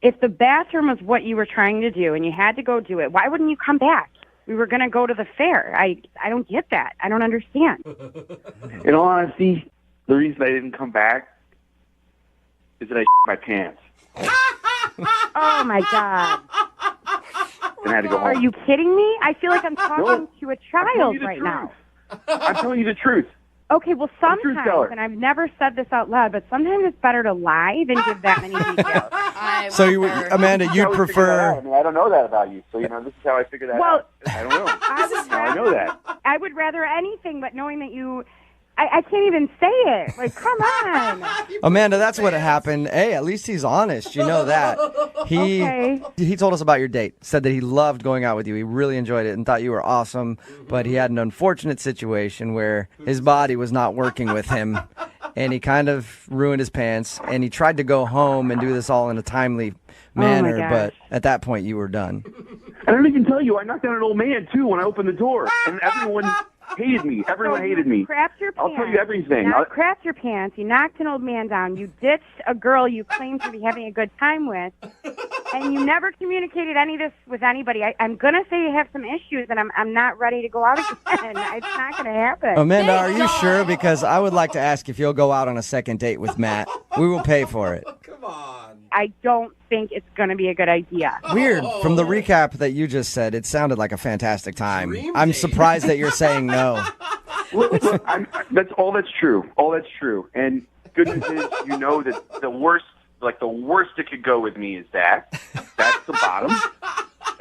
If the bathroom was what you were trying to do and you had to go do it, why wouldn't you come back? We were going to go to the fair. I don't get that. I don't understand. In all honesty, the reason I didn't come back is that I my pants Oh, my God. and I had to go home. Are you kidding me? I feel like I'm talking to a telling child you the right truth. now. I'm telling you the truth. Okay, well, I'm a truth teller. sometimes, and I've never said this out loud, but sometimes it's better to lie than give that many details. So, Amanda, This is you'd how we figured that prefer. out. I mean, I don't know that about you, so this is how I figured that Well, out. I don't know. Now I know that. I would rather anything but knowing that you... I can't even say it. Like, come on. Amanda, that's what happened. Hey, at least he's honest. You know that. He told us about your date. Said that he loved going out with you. He really enjoyed it and thought you were awesome. But he had an unfortunate situation where his body was not working with him. And he kind of ruined his pants. And he tried to go home and do this all in a timely manner. gosh. But at that point, you were done. And I don't even tell you, I knocked out an old man, too, when I opened the door. And everyone hated me. Everyone hated me. Crapped your pants. I'll tell you everything. You crapped your pants. You knocked an old man down. You ditched a girl you claimed to be having a good time with. And you never communicated any of this with anybody. I'm going to say you have some issues, and I'm not ready to go out again. It's not going to happen. Amanda, are you sure? Because I would like to ask if you'll go out on a second date with Matt. We will pay for it. I don't think it's going to be a good idea. Weird. From the recap that you just said, it sounded like a fantastic time. I'm surprised that you're saying no. Look, that's all that's true. All that's true. And good news is, you know that the worst it could go with me is that. That's the bottom.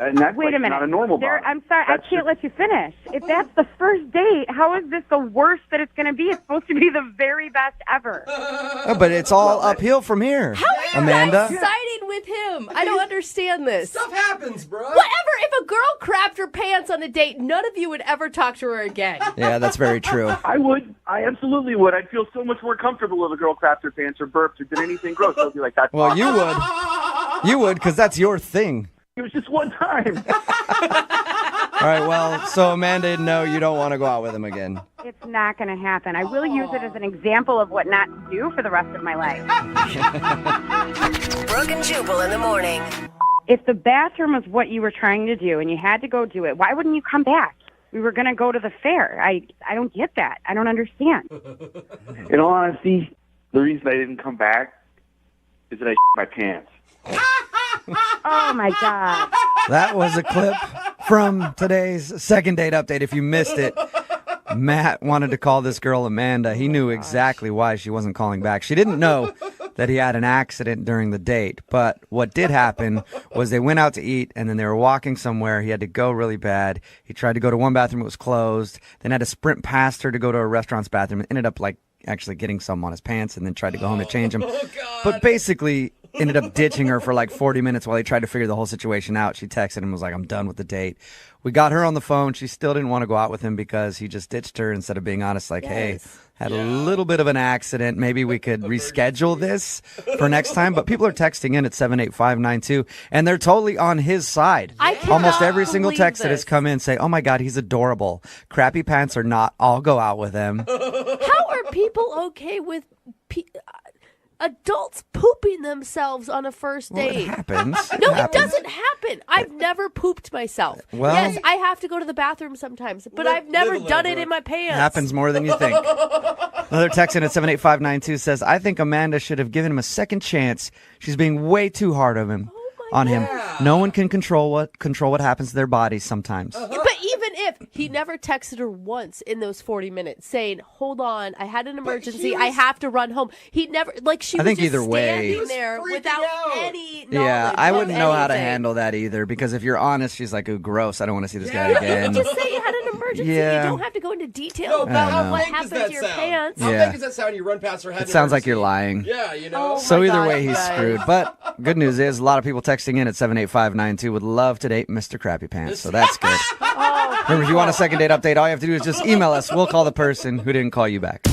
And that's Wait a minute. not a normal bottom. I'm sorry. I can't let you finish. If that's the first date, how is this the worst that it's going to be? It's supposed to be the very best ever. Oh, but it's all uphill from here, Amanda. Excited with him? I don't understand this. Stuff happens, bro. Whatever. If a girl crapped her pants on a date, none of you would ever talk to her again. Yeah, that's very true. I would. I absolutely would. I'd feel so much more comfortable if a girl crapped her pants or burped or did anything gross. I'd be like, that's Well, awesome. you would. You would, because that's your thing. It was just one time. All right, well, so Amanda, no, you don't want to go out with him again. It's not going to happen. I will use it as an example of what not to do for the rest of my life. Brooke and Jubal in the morning. If the bathroom was what you were trying to do and you had to go do it, why wouldn't you come back? We were going to go to the fair. I don't get that. I don't understand. In all honesty, the reason I didn't come back is that I shit my pants. Oh, my God. That was a clip from today's second date update. If you missed it, Matt wanted to call this girl Amanda. He knew exactly why she wasn't calling back. She didn't know that he had an accident during the date. But what did happen was they went out to eat, and then they were walking somewhere. He had to go really bad. He tried to go to one bathroom. It was closed. Then had to sprint past her to go to a restaurant's bathroom. Ended up, actually getting some on his pants and then tried to go home to change them. But basically ended up ditching her for 40 minutes while he tried to figure the whole situation out. She texted him and was like, I'm done with the date. We got her on the phone. She still didn't want to go out with him because he just ditched her instead of being honest, hey, had a little bit of an accident. Maybe we could reschedule this for next time. But people are texting in at 78592, and they're totally on his side. Almost every single text that has come in say, oh, my God, he's adorable. Crappy pants or not, I'll go out with him. How are people okay with adults pooping themselves on a first date? Well, it happens. No, it doesn't happen. I've never pooped myself. Well, yes, I have to go to the bathroom sometimes, but I've never done it in my pants. Happens more than you think. Another text in at 78592 says, I think Amanda should have given him a second chance. She's being way too hard on him. No one can control what happens to their bodies sometimes. But even if he never texted her once in those 40 minutes saying, hold on, I had an emergency, I have to run home. He never, she I was think just either way, standing there without any knowledge. Yeah, I wouldn't know how to anything. handle that either, because if you're honest, she's like, ooh, gross, I don't want to see this guy again. Just say you had an emergency. Yeah. You don't have to go into detail about what happened to your pants. How big does that sound? You run past her head. It sounds like you're lying. Yeah, you know. So either way, he's screwed. But good news is a lot of people texting in at 78592 would love to date Mr. Crappy Pants, so that's good. Remember, if you want a second date update, all you have to do is just email us. We'll call the person who didn't call you back.